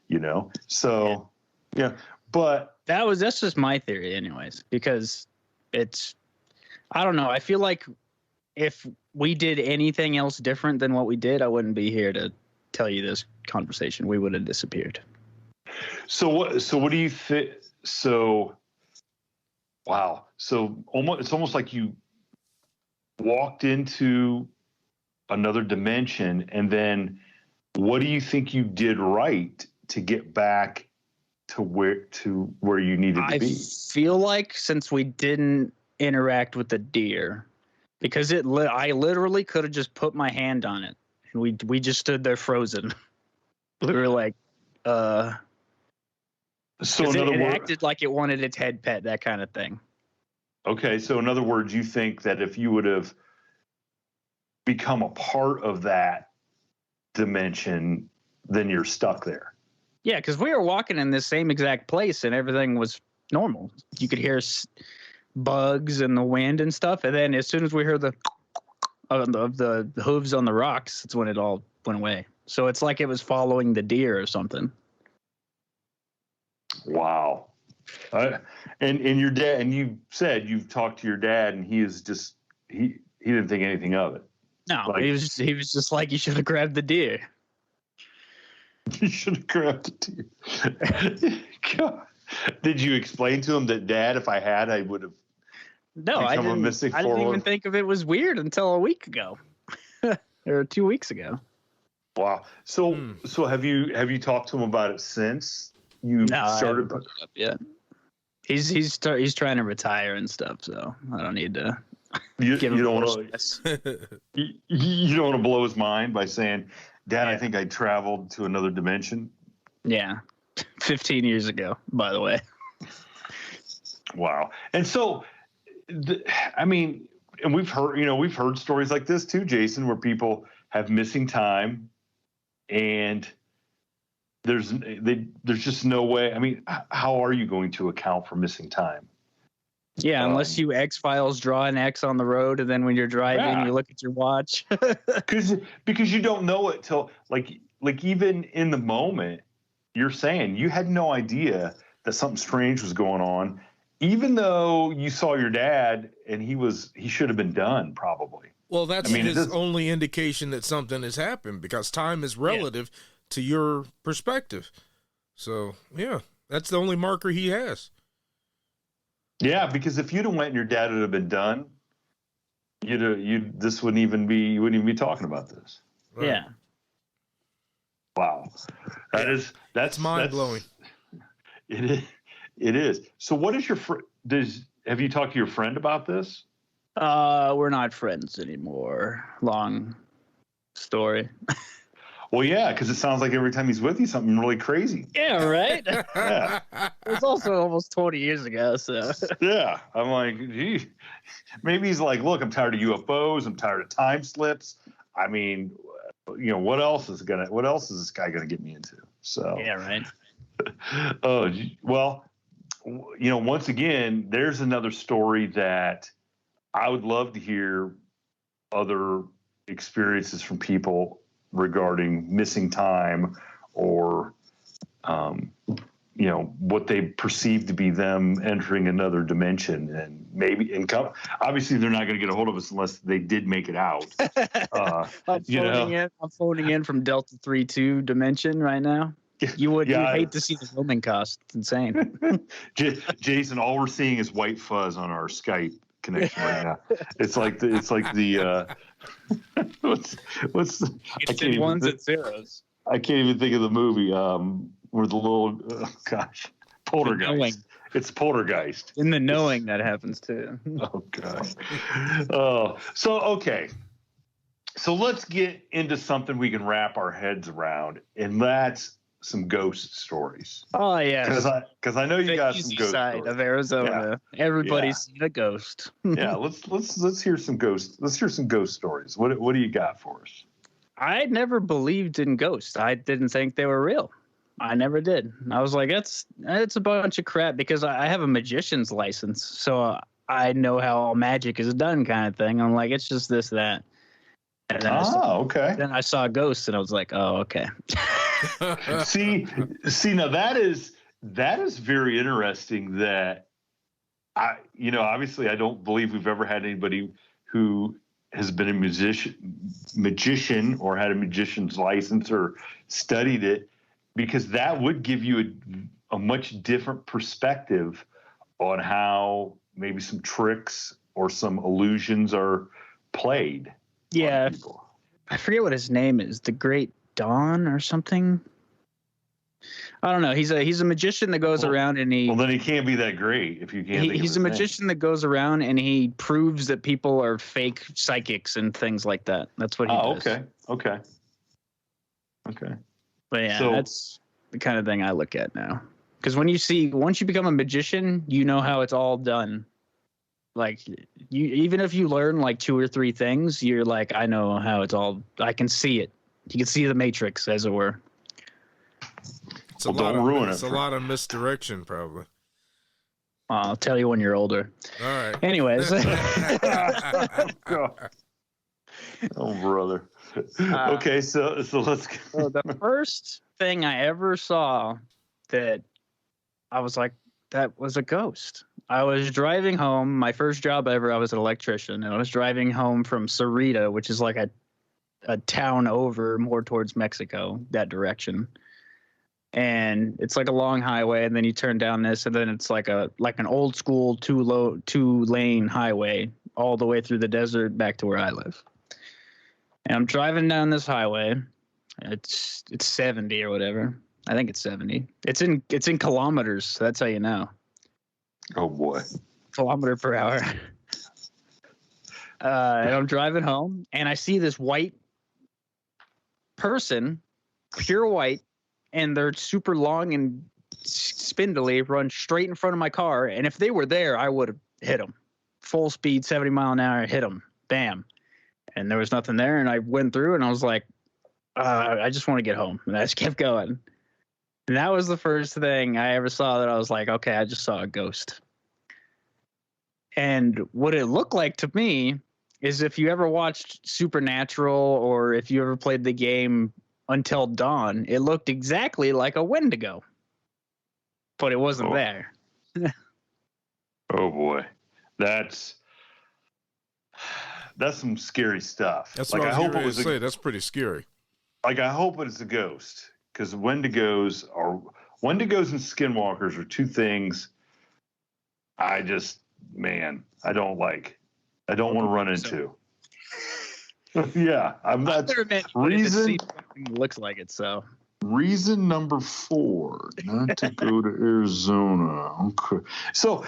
Speaker 1: You know, so yeah, but
Speaker 3: that's just my theory, anyways, because I don't know. I feel like if we did anything else different than what we did, I wouldn't be here to tell you this conversation. We would have disappeared.
Speaker 1: So what do you think? So, wow. So it's almost like you walked into another dimension, and then what do you think you did right to get back to where you needed to be?
Speaker 3: I feel like since we didn't interact with the deer, because I literally could have just put my hand on it, and we just stood there frozen. We were like, so it acted like it wanted its head pet, that kind of thing.
Speaker 1: Okay, so in other words, you think that if you would have become a part of that dimension, then you're stuck there.
Speaker 3: Yeah, because we were walking in this same exact place, and everything was normal. You could hear bugs and the wind and stuff, and then as soon as we heard the hooves on the rocks, that's when it all went away. So it's like it was following the deer or something.
Speaker 1: Wow. And your dad, and you said you've talked to your dad, and he didn't think anything of it.
Speaker 3: No, he was just like, you should have grabbed the deer.
Speaker 1: You should have grabbed the deer. God. Did you explain to him that, Dad, if I had, I would have?
Speaker 3: No, I didn't even think of it was weird until a week ago, or 2 weeks ago.
Speaker 1: Wow. So have you talked to him about it since you started?
Speaker 3: No, yeah. He's trying to retire and stuff, so I don't need to. You don't want
Speaker 1: to blow his mind by saying, Dad, I think I traveled to another dimension.
Speaker 3: Yeah. 15 years ago, by the way.
Speaker 1: Wow. And so, and we've heard stories like this too, Jason, where people have missing time, and there's just no way. I mean, how are you going to account for missing time?
Speaker 3: Yeah, unless you X-Files draw an X on the road, and then when you're driving, you look at your watch.
Speaker 1: because you don't know it till like even in the moment, you're saying you had no idea that something strange was going on, even though you saw your dad and he should have been done probably.
Speaker 2: Well, that's his only indication that something has happened, because time is relative to your perspective. So yeah, that's the only marker he has.
Speaker 1: Yeah, because if you'd have went and your dad would have been done, you wouldn't even be talking about this.
Speaker 3: Right. Yeah.
Speaker 1: Wow. That's
Speaker 2: mind blowing.
Speaker 1: It is. It is. So what is your have you talked to your friend about this?
Speaker 3: We're not friends anymore. Long story.
Speaker 1: Well, yeah, because it sounds like every time he's with you, something really crazy.
Speaker 3: Yeah, right?
Speaker 1: Yeah.
Speaker 3: It was also almost 20 years ago, so.
Speaker 1: Yeah. I'm like, gee. Maybe he's like, look, I'm tired of UFOs. I'm tired of time slips. I mean, what else is this guy gonna get me into? So.
Speaker 3: Yeah, right.
Speaker 1: Oh, well, once again, there's another story that I would love to hear other experiences from people regarding missing time or, what they perceive to be them entering another dimension, and maybe obviously they're not going to get a hold of us unless they did make it out.
Speaker 3: I'm phoning in from Delta 3-2 dimension right now. You'd hate to see the roaming cost. It's insane.
Speaker 1: Jason, all we're seeing is white fuzz on our Skype connection right now. It's like the what's the
Speaker 3: ones and zeros.
Speaker 1: I can't even think of the movie where the little Poltergeist. It's Poltergeist.
Speaker 3: In the knowing that happens too.
Speaker 1: Oh gosh. Oh, so okay. So let's get into something we can wrap our heads around, and that's some ghost stories.
Speaker 3: Oh yeah,
Speaker 1: because I know you got some ghost
Speaker 3: side
Speaker 1: stories.
Speaker 3: Of Arizona. Yeah. Everybody's seen a ghost.
Speaker 1: Yeah, let's hear some ghosts. Let's hear some ghost stories. What do you got for us?
Speaker 3: I never believed in ghosts. I didn't think they were real. I never did. I was like, it's a bunch of crap, because I have a magician's license, so I know how all magic is done, kind of thing. I'm like, it's just this, that. And then
Speaker 1: okay.
Speaker 3: Then I saw ghosts, and I was like, oh, okay.
Speaker 1: see, now that is very interesting. That obviously I don't believe we've ever had anybody who has been a magician or had a magician's license or studied it, because that would give you a much different perspective on how maybe some tricks or some illusions are played.
Speaker 3: Yeah, I forget what his name is. The Great Dawn or something. I don't know. He's a magician that goes around and he.
Speaker 1: Well, then he can't be that great if you can't.
Speaker 3: He's a magician that goes around and he proves that people are fake psychics and things like that. That's what he does.
Speaker 1: Okay.
Speaker 3: But yeah, that's the kind of thing I look at now. Because once you become a magician, you know how it's all done. Like, even if you learn like 2 or 3 things, you're like, I know how it's all. I can see it. You can see the matrix, as it were.
Speaker 2: It's a lot of misdirection, probably.
Speaker 3: I'll tell you when you're older.
Speaker 2: All right.
Speaker 3: Anyways.
Speaker 1: Oh, brother. Okay, so let's.
Speaker 3: So the first thing I ever saw that I was like, that was a ghost. I was driving home. My first job ever, I was an electrician, and I was driving home from Cerrito, which is like a town over more towards Mexico, that direction. And it's like a long highway, and then you turn down this, and then it's like an old school 2-lane highway all the way through the desert back to where I live. And I'm driving down this highway. It's 70 or whatever. I think it's 70. It's in kilometers. So that's how you know.
Speaker 1: Oh boy.
Speaker 3: Kilometer per hour. And I'm driving home, and I see this white person, pure white, and they're super long and spindly, run straight in front of my car. And if they were there, I would have hit them. Full speed, 70 mile an hour, hit them. Bam. And there was nothing there. And I went through, and I was like, I just want to get home. And I just kept going. And that was the first thing I ever saw that I was like, okay, I just saw a ghost. And what it looked like to me is, if you ever watched Supernatural or if you ever played the game Until Dawn, it looked exactly like a Wendigo, but it wasn't there.
Speaker 1: Oh boy, that's some scary stuff.
Speaker 2: That's like, what I hope it was. That's pretty scary.
Speaker 1: Like, I hope it's a ghost, because Wendigos and skinwalkers are two things I don't like. I don't want to run into. Yeah, I'm not.
Speaker 3: Reason looks like it. So
Speaker 1: reason number 4, not to go to Arizona. Okay. So,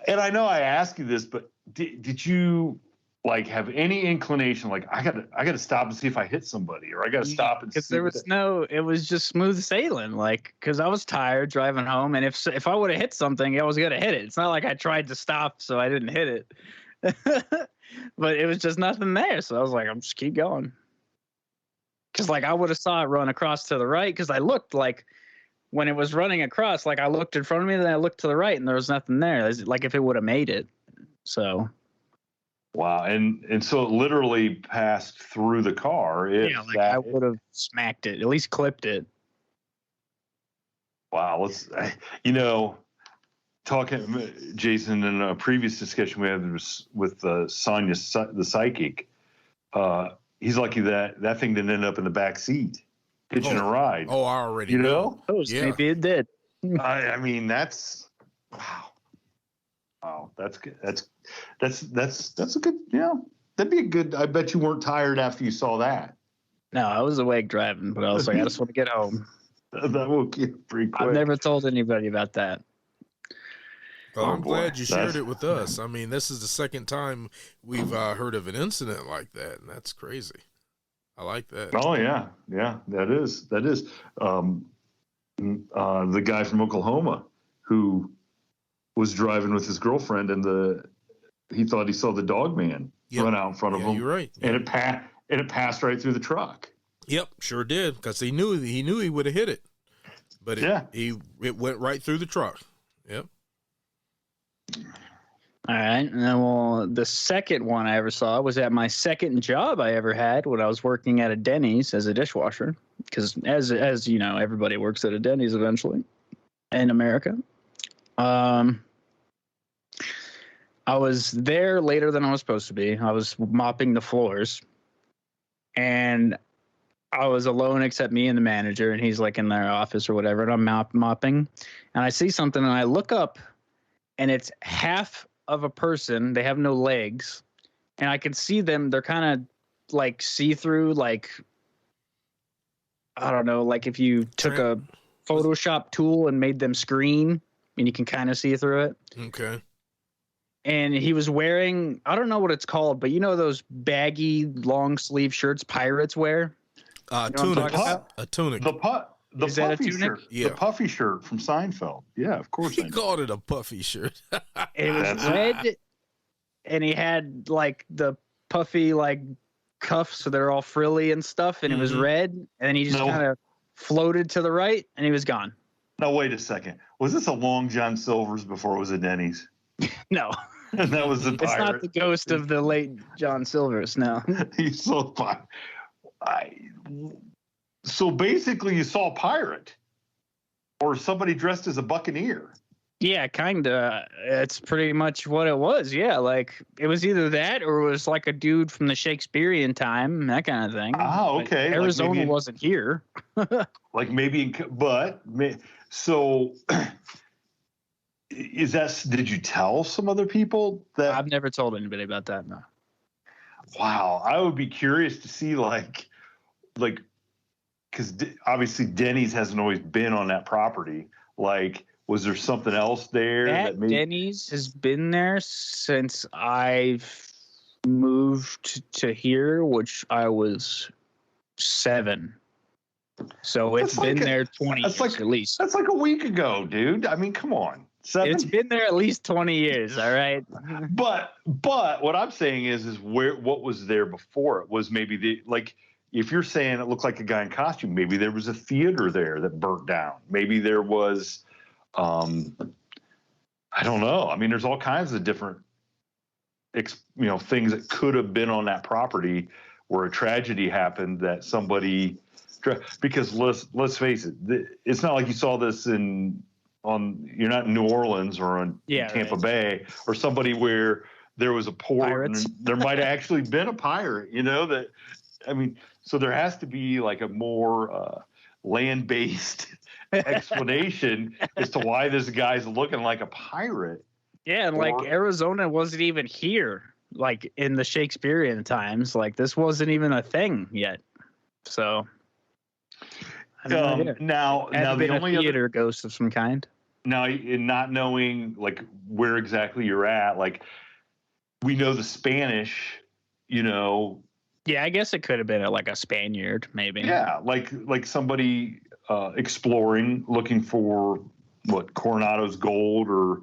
Speaker 1: and I know I asked you this, but did you like have any inclination, like I gotta stop and see if I hit somebody, or I gotta stop and
Speaker 3: because
Speaker 1: see?
Speaker 3: it was just smooth sailing, like, because I was tired driving home, and if I would have hit something, I was gonna hit it. It's not like I tried to stop so I didn't hit it. But it was just nothing there, so I was like, I'm just keep going. Because like I would have saw it run across to the right, because I looked like when it was running across, like I looked in front of me, then I looked to the right, and there was nothing there. Like if it would have made it. So.
Speaker 1: Wow, and so it literally passed through the car.
Speaker 3: I would have smacked it, at least clipped it.
Speaker 1: Wow, talking, Jason, in a previous discussion we had with Sonia, the psychic. He's lucky that thing didn't end up in the back seat, hitching a ride.
Speaker 2: Oh, I already know.
Speaker 3: Maybe it did.
Speaker 1: I mean, that's wow. Wow, that's good. That's a good. That'd be a good. I bet you weren't tired after you saw that.
Speaker 3: No, I was awake driving, but I was like, I just want to get home.
Speaker 1: That will get pretty quick.
Speaker 3: I've never told anybody about that.
Speaker 2: Well, I'm glad you shared it with us. I mean, this is the second time we've heard of an incident like that, and that's crazy. I like that.
Speaker 1: Oh yeah, that is. The guy from Oklahoma who was driving with his girlfriend, and he thought he saw the Dogman run out in front of him.
Speaker 2: You're right.
Speaker 1: And it passed right through the truck.
Speaker 2: Yep, sure did, because he knew he would have hit it, but it went right through the truck. Yep.
Speaker 3: All right, and then the second one I ever saw was at my second job I ever had when I was working at a Denny's as a dishwasher, because as you know, everybody works at a Denny's eventually in America. I was there later than I was supposed to be. I was mopping the floors, and I was alone except me and the manager, and he's like in their office or whatever, and I'm mopping, and I see something, and I look up, and it's half of a person. They have no legs, and I can see them. They're kind of like see-through, like, I don't know, like if you took a Photoshop tool and made them screen, and you can kind of see through it.
Speaker 2: Okay.
Speaker 3: And he was wearing, I don't know what it's called, but you know those baggy long sleeve shirts pirates wear?
Speaker 2: Tunic. A tunic.
Speaker 1: The
Speaker 3: Is that a
Speaker 1: puffy
Speaker 3: tunic?
Speaker 1: shirt.
Speaker 2: Yeah.
Speaker 1: The puffy shirt from Seinfeld. Yeah, of course.
Speaker 2: He called it a puffy shirt.
Speaker 3: It was red, and he had like the puffy like cuffs, so they're all frilly and stuff, and it was red, and then he just kind of floated to the right, and he was gone.
Speaker 1: No, wait a second. Was this a Long John Silver's before it was a Denny's?
Speaker 3: No.
Speaker 1: And that was the pirate.
Speaker 3: It's not the ghost of the late John Silver's, no.
Speaker 1: He's so fine. So basically, you saw a pirate or somebody dressed as a buccaneer.
Speaker 3: Yeah, kind of. It's pretty much what it was. Yeah, like it was either that or it was like a dude from the Shakespearean time, that kind of thing.
Speaker 1: Oh, okay.
Speaker 3: Like Arizona wasn't here.
Speaker 1: Like maybe, so did you tell some other people that?
Speaker 3: I've never told anybody about that, no.
Speaker 1: Wow. I would be curious to see like, because obviously Denny's hasn't always been on that property. Like, was there something else there?
Speaker 3: That Denny's has been there since I've moved to here, which I was 7. So it's been there 20 years at least.
Speaker 1: That's like a week ago, dude. I mean, come on. 7?
Speaker 3: It's been there at least 20 years, all right?
Speaker 1: But what I'm saying is what was there before it was maybe if you're saying it looked like a guy in costume, maybe there was a theater there that burnt down. Maybe there was, I don't know. I mean, there's all kinds of different, things that could have been on that property where a tragedy happened that somebody, because let's face it, it's not like you saw this you're not in New Orleans or on Tampa Bay or somebody where there was a port
Speaker 3: Pirates.
Speaker 1: and there might have actually been a pirate, so there has to be like a more land-based explanation as to why this guy's looking like a pirate.
Speaker 3: Yeah, and like Arizona wasn't even here, like in the Shakespearean times. Like this wasn't even a thing yet. So I have no idea.
Speaker 1: Now
Speaker 3: Been
Speaker 1: the
Speaker 3: a
Speaker 1: only
Speaker 3: theater
Speaker 1: other
Speaker 3: ghost of some kind.
Speaker 1: now, in not knowing like where exactly you're at, like we know the Spanish, you know.
Speaker 3: Yeah, I guess it could have been like a Spaniard, maybe.
Speaker 1: Yeah, like somebody exploring, looking for what Coronado's gold, or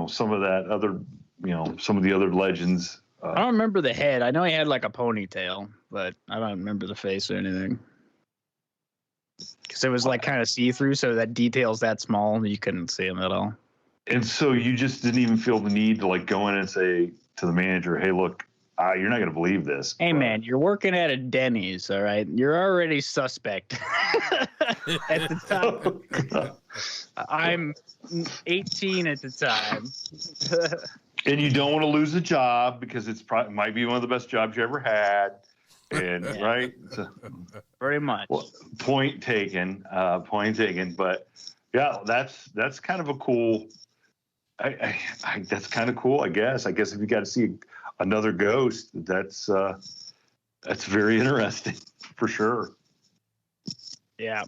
Speaker 1: some of that other, some of the other legends.
Speaker 3: I don't remember the head. I know he had like a ponytail, but I don't remember the face or anything. Because it was like kind of see-through, so that detail's that small, you couldn't see him at all.
Speaker 1: And so you just didn't even feel the need to like go in and say to the manager, "Hey, look, you're not going to believe this."
Speaker 3: Hey, man, you're working at a Denny's, all right? You're already suspect at the time. I'm 18 at the time.
Speaker 1: And you don't want to lose a job because it might be one of the best jobs you ever had. And
Speaker 3: Yeah.
Speaker 1: Right. So,
Speaker 3: Very much.
Speaker 1: well, point taken. But yeah, that's kind of a cool. That's kind of cool. I guess if you got to see another ghost, that's very interesting for sure.
Speaker 3: Yeah.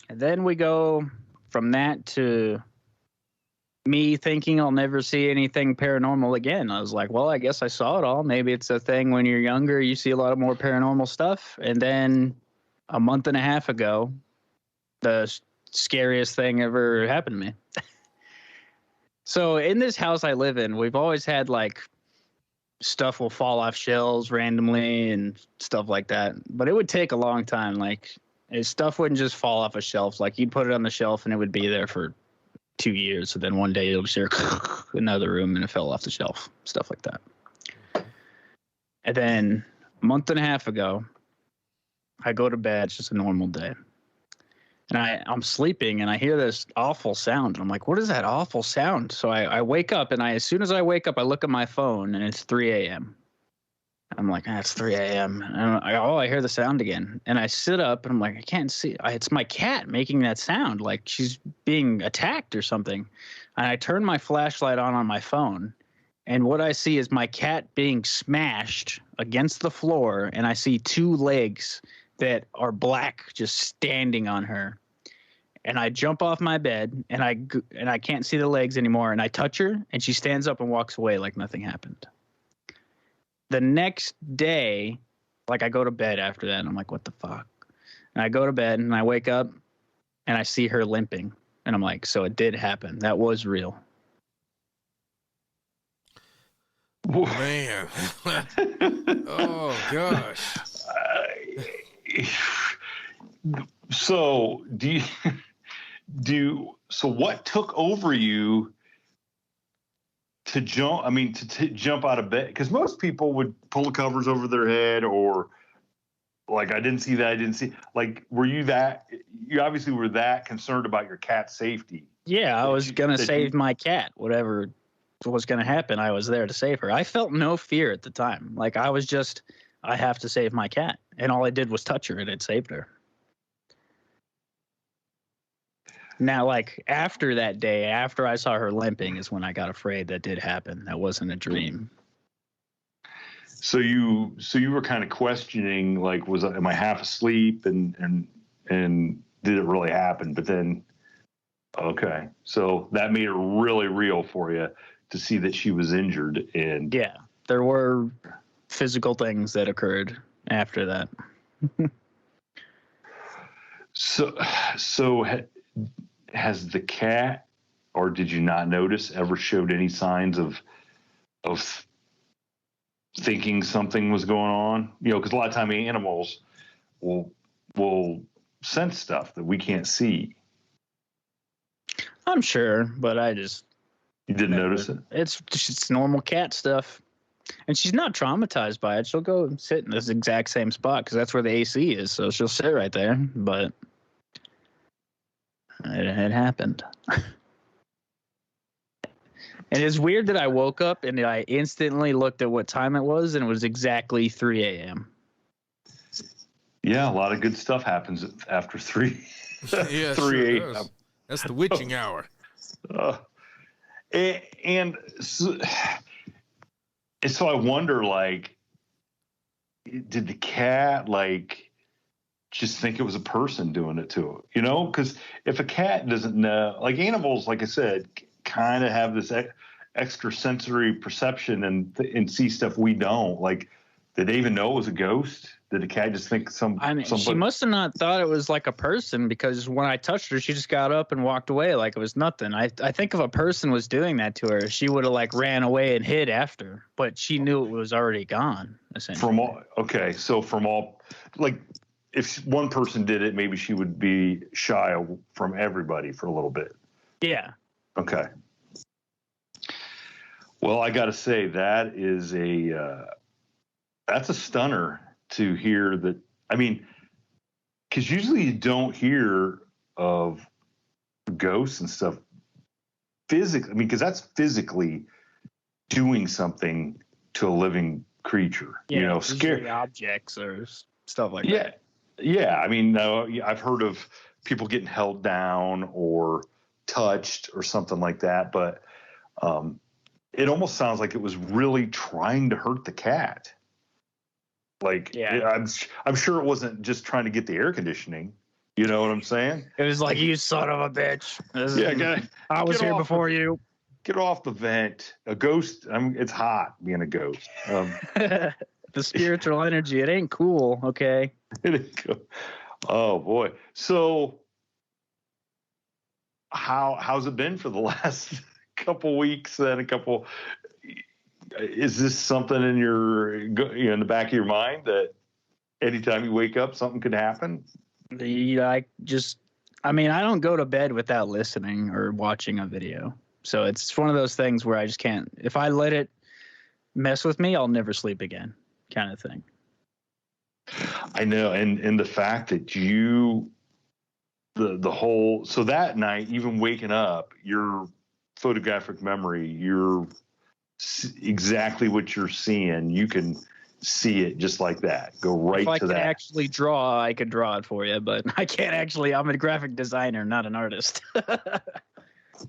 Speaker 3: And then we go from that to me thinking I'll never see anything paranormal again. I was like, well, I guess I saw it all. Maybe it's a thing when you're younger, you see a lot of more paranormal stuff. And then a month and a half ago, the scariest thing ever happened to me. So in this house I live in, we've always had like stuff will fall off shelves randomly and stuff like that. But it would take a long time. Like stuff wouldn't just fall off a shelf. Like you'd put it on the shelf and it would be there for 2 years. So then one day it'll just hear another room and it fell off the shelf. Stuff like that. And then a month and a half ago, I go to bed. It's just a normal day. And I'm sleeping and I hear this awful sound. And I'm like, what is that awful sound? So I wake up and as soon as I wake up, I look at my phone and it's 3 a.m. I'm like, it's 3 a.m. And I hear the sound again. And I sit up and I'm like, I can't see. It's my cat making that sound like she's being attacked or something. And I turn my flashlight on my phone. And what I see is my cat being smashed against the floor. And I see 2 legs that are black just standing on her. And I jump off my bed and I can't see the legs anymore. And I touch her and she stands up and walks away like nothing happened. The next day, like I go to bed after that and I'm like, what the fuck? And I go to bed and I wake up and I see her limping. And I'm like, so it did happen. That was real.
Speaker 2: Man. Oh, gosh.
Speaker 1: So so what took over you to jump? I mean, to jump out of bed? Because most people would pull the covers over their head, or like, I didn't see that. I didn't see. Like, were you that? You obviously were that concerned about your cat's safety.
Speaker 3: Yeah, I was gonna save my cat. Whatever was gonna happen, I was there to save her. I felt no fear at the time. Like I was just, I have to save my cat, and all I did was touch her, and it saved her. Now, like after that day, after I saw her limping, is when I got afraid that did happen. That wasn't a dream.
Speaker 1: So you were kind of questioning, like, am I half asleep, and did it really happen? But then, okay, so that made it really real for you to see that she was injured. And
Speaker 3: yeah, there were physical things that occurred after that.
Speaker 1: So has the cat, or did you not notice, ever showed any signs of thinking something was going on? Because a lot of time animals will sense stuff that we can't see.
Speaker 3: I'm sure, but
Speaker 1: you didn't notice it.
Speaker 3: It's normal cat stuff, and she's not traumatized by it. She'll go sit in this exact same spot because that's where the AC is, so she'll sit right there. But it happened. And it's weird that I woke up and I instantly looked at what time it was, and it was exactly 3 a.m.
Speaker 1: Yeah, a lot of good stuff happens after 3.
Speaker 2: Yeah,
Speaker 1: 3
Speaker 2: sure a.m. That's the witching hour.
Speaker 1: And so I wonder, like, did the cat like just think it was a person doing it to it, you know? Because if a cat doesn't know, like animals, like I said, kind of have this extrasensory perception and see stuff we don't. Like, did they even know it was a ghost? Did the cat just think somebody?
Speaker 3: She must have not thought it was like a person, because when I touched her, she just got up and walked away like it was nothing. I think if a person was doing that to her, she would have like ran away and hid after, but she knew it was already gone. Essentially.
Speaker 1: Like, if one person did it, maybe she would be shy from everybody for a little bit.
Speaker 3: Yeah.
Speaker 1: Okay. Well, I got to say that is that's a stunner to hear that. I mean, because usually you don't hear of ghosts and stuff physically. I mean, because that's physically doing something to a living creature.
Speaker 3: Yeah,
Speaker 1: you know, scary
Speaker 3: objects or stuff like that.
Speaker 1: Yeah. I mean, I've heard of people getting held down or touched or something like that, but it almost sounds like it was really trying to hurt the cat. Like, yeah. I'm sure it wasn't just trying to get the air conditioning. You know what I'm saying?
Speaker 3: It was like, you son of a bitch. I was here before you.
Speaker 1: Get off the vent. A ghost, it's hot being a ghost.
Speaker 3: The spiritual energy, it ain't cool, okay?
Speaker 1: It ain't cool. Oh, boy. So how's it been for the last couple weeks and is this something in in the back of your mind that anytime you wake up something could happen?
Speaker 3: I don't go to bed without listening or watching a video, so it's one of those things where I just can't. If I let it mess with me, I'll never sleep again, kind of thing.
Speaker 1: I know, and the fact that so that night, even waking up, your photographic memory, you're exactly what you're seeing. You can see it just like that. Go right to that. If I could
Speaker 3: actually draw, I could draw it for you, but I can't actually. I'm a graphic designer, not an artist.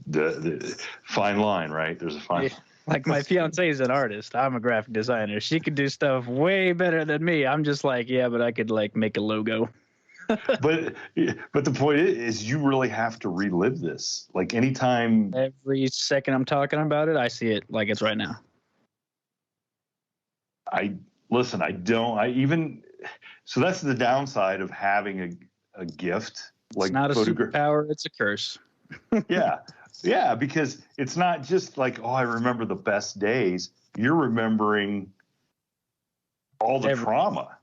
Speaker 1: the fine line, right? There's a fine line.
Speaker 3: Like, my fiance is an artist. I'm a graphic designer. She could do stuff way better than me. I'm just like, yeah, but I could like make a logo.
Speaker 1: but the point is, you really have to relive this. Like, anytime,
Speaker 3: every second I'm talking about it, I see it like it's right now.
Speaker 1: So that's the downside of having a gift. Like,
Speaker 3: it's not a superpower, it's a curse.
Speaker 1: Yeah, because it's not just like, oh, I remember the best days. You're remembering all the trauma.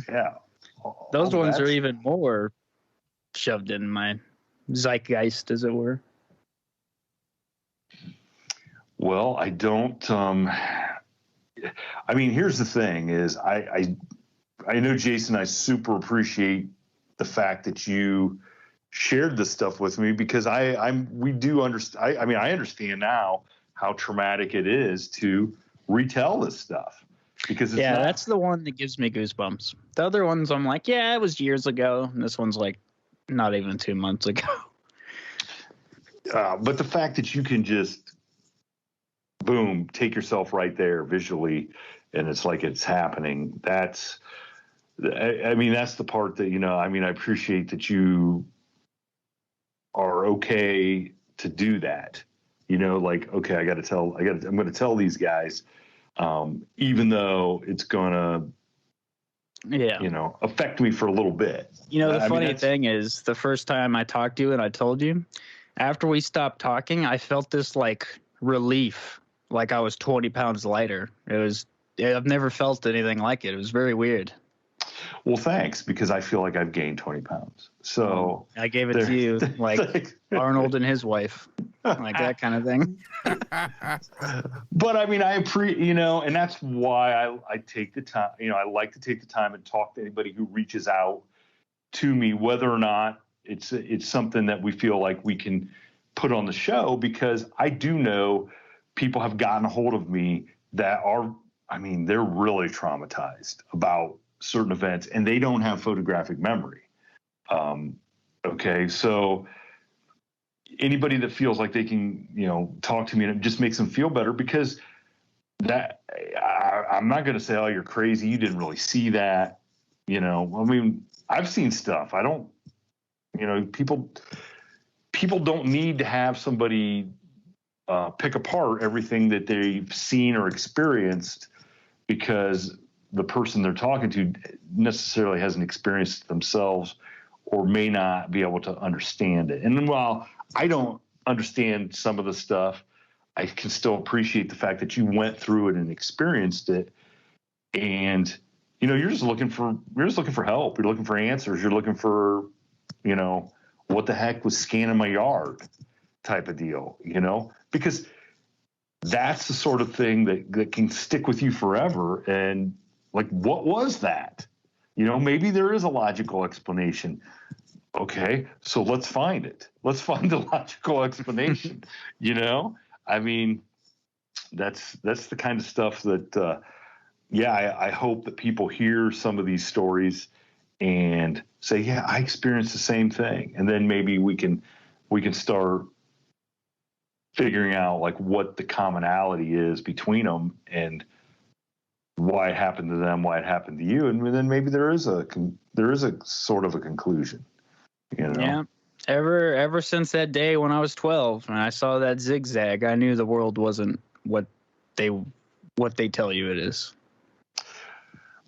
Speaker 1: Yeah.
Speaker 3: Those ones are even more shoved in my zeitgeist, as it were.
Speaker 1: Well, I don't. Here's the thing: is I know Jason. I super appreciate the fact that you shared this stuff with me, because we do understand. I understand now how traumatic it is to retell this stuff, because
Speaker 3: that's the one that gives me goosebumps. The other ones I'm like, yeah, it was years ago, and this one's like not even 2 months ago.
Speaker 1: But the fact that you can just boom, take yourself right there visually, and it's like it's happening. That's the part that, I appreciate that you are okay to do that. Like, okay, I'm going to tell these guys, even though it's going to, affect me for a little bit.
Speaker 3: The funny thing is, the first time I talked to you and I told you, after we stopped talking, I felt this like relief, like I was 20 pounds lighter. I've never felt anything like it. It was very weird.
Speaker 1: Well, thanks, because I feel like I've gained 20 pounds. So
Speaker 3: I gave it to you, like Arnold and his wife, like that kind of thing.
Speaker 1: But I appreciate, and that's why I take the time. I like to take the time and talk to anybody who reaches out to me, whether or not it's something that we feel like we can put on the show, because I do know people have gotten a hold of me that are, they're really traumatized about certain events, and they don't have photographic memory. Okay, so anybody that feels like they can, talk to me, and it just makes them feel better, because that I'm not going to say, oh, you're crazy, you didn't really see that. I've seen stuff. I don't, people don't need to have somebody pick apart everything that they've seen or experienced, because the person they're talking to necessarily hasn't experienced it themselves or may not be able to understand it. And while I don't understand some of the stuff, I can still appreciate the fact that you went through it and experienced it. And, you're just looking for help. You're looking for answers. You're looking for, what the heck was scanning my yard type of deal, because that's the sort of thing that can stick with you forever. And like, what was that? Maybe there is a logical explanation. Okay, so let's find it. Let's find the logical explanation. I mean, that's the kind of stuff that, I hope that people hear some of these stories and say, yeah, I experienced the same thing. And then maybe we can start figuring out like what the commonality is between them and why it happened to them, why it happened to you. And then maybe there is a sort of a conclusion,
Speaker 3: Yeah. Ever since that day when I was 12 and I saw that zigzag, I knew the world wasn't what they tell you it is.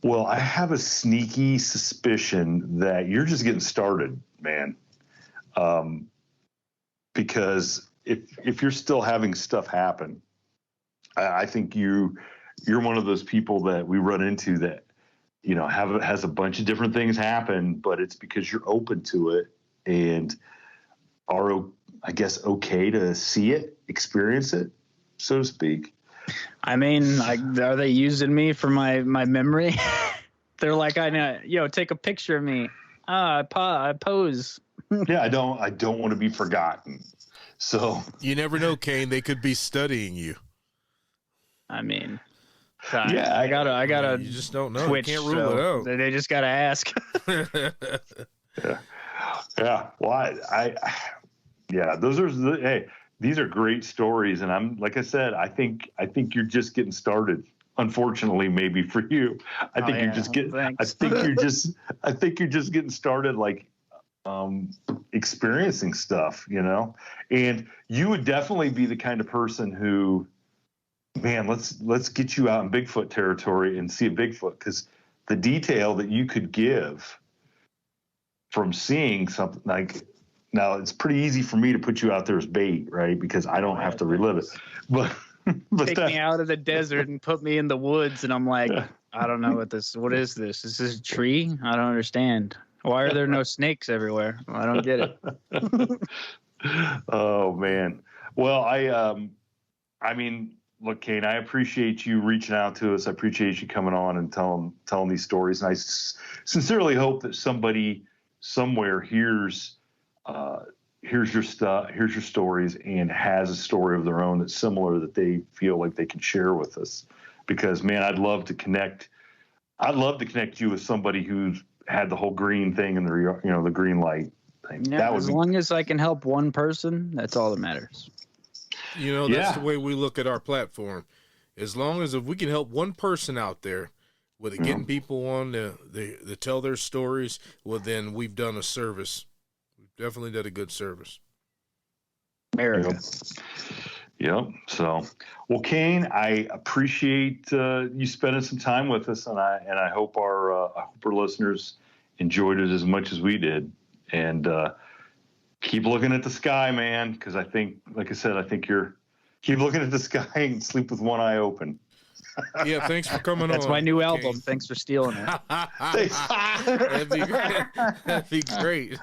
Speaker 1: Well, I have a sneaky suspicion that you're just getting started, man. Because if you're still having stuff happen, I think you're one of those people that we run into that, has a bunch of different things happen, but it's because you're open to it and are, I guess, okay to see it, experience it, so to speak.
Speaker 3: I mean, are they using me for my memory? They're like, I know, take a picture of me. I pose.
Speaker 1: Yeah, I don't want to be forgotten. So
Speaker 2: you never know, Kane. They could be studying you.
Speaker 3: I mean,
Speaker 1: yeah,
Speaker 3: I gotta.
Speaker 2: You just don't know.
Speaker 3: Twitch,
Speaker 2: you can't rule it out.
Speaker 3: They just gotta ask.
Speaker 1: Yeah. Well, these are great stories, and I'm like I said, I think you're just getting started. Unfortunately, maybe for you, I think you're just getting started, like experiencing stuff, and you would definitely be the kind of person who, man, let's get you out in Bigfoot territory and see a Bigfoot, because the detail that you could give from seeing something like, now it's pretty easy for me to put you out there as bait, right? Because I don't have to relive it, but
Speaker 3: take me out of the desert and put me in the woods, and I'm like, I don't know what is this? Is this a tree? I don't understand. Why are there no snakes everywhere? I don't get it.
Speaker 1: Oh man. Well, I mean, look, Kane, I appreciate you reaching out to us. I appreciate you coming on and telling these stories. And I sincerely hope that somebody somewhere hears your stuff, hears your stories, and has a story of their own that's similar that they feel like they can share with us. Because, man, I'd love to connect you with somebody who's had the whole green thing and the green light thing.
Speaker 3: Yeah, as long as I can help one person, that's all that matters.
Speaker 2: That's the way we look at our platform. As long as if we can help one person out there with getting people on to tell their stories, well, then we've done a service. We've definitely done a good service.
Speaker 3: America.
Speaker 1: Yep. So, well, Kane, I appreciate you spending some time with us, and I hope our listeners enjoyed it as much as we did. And keep looking at the sky, man, because I think, like I said, you're keep looking at the sky and sleep with one eye open.
Speaker 2: Yeah, thanks for coming on.
Speaker 3: That's my new
Speaker 2: Kane.
Speaker 3: album. Thanks for stealing it.
Speaker 2: That'd be great.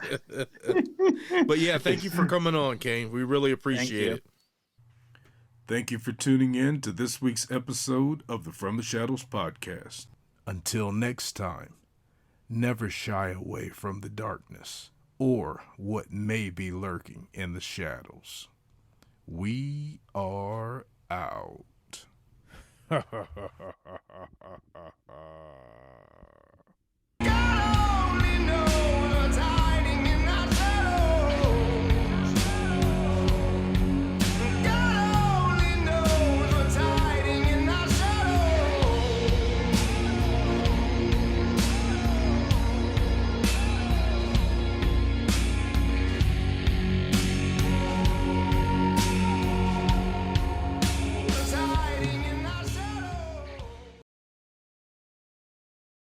Speaker 2: But yeah, thank you for coming on, Kane. We really appreciate it. Thank you for tuning in to this week's episode of the From the Shadows podcast. Until next time, never shy away from the darkness or what may be lurking in the shadows. We are out.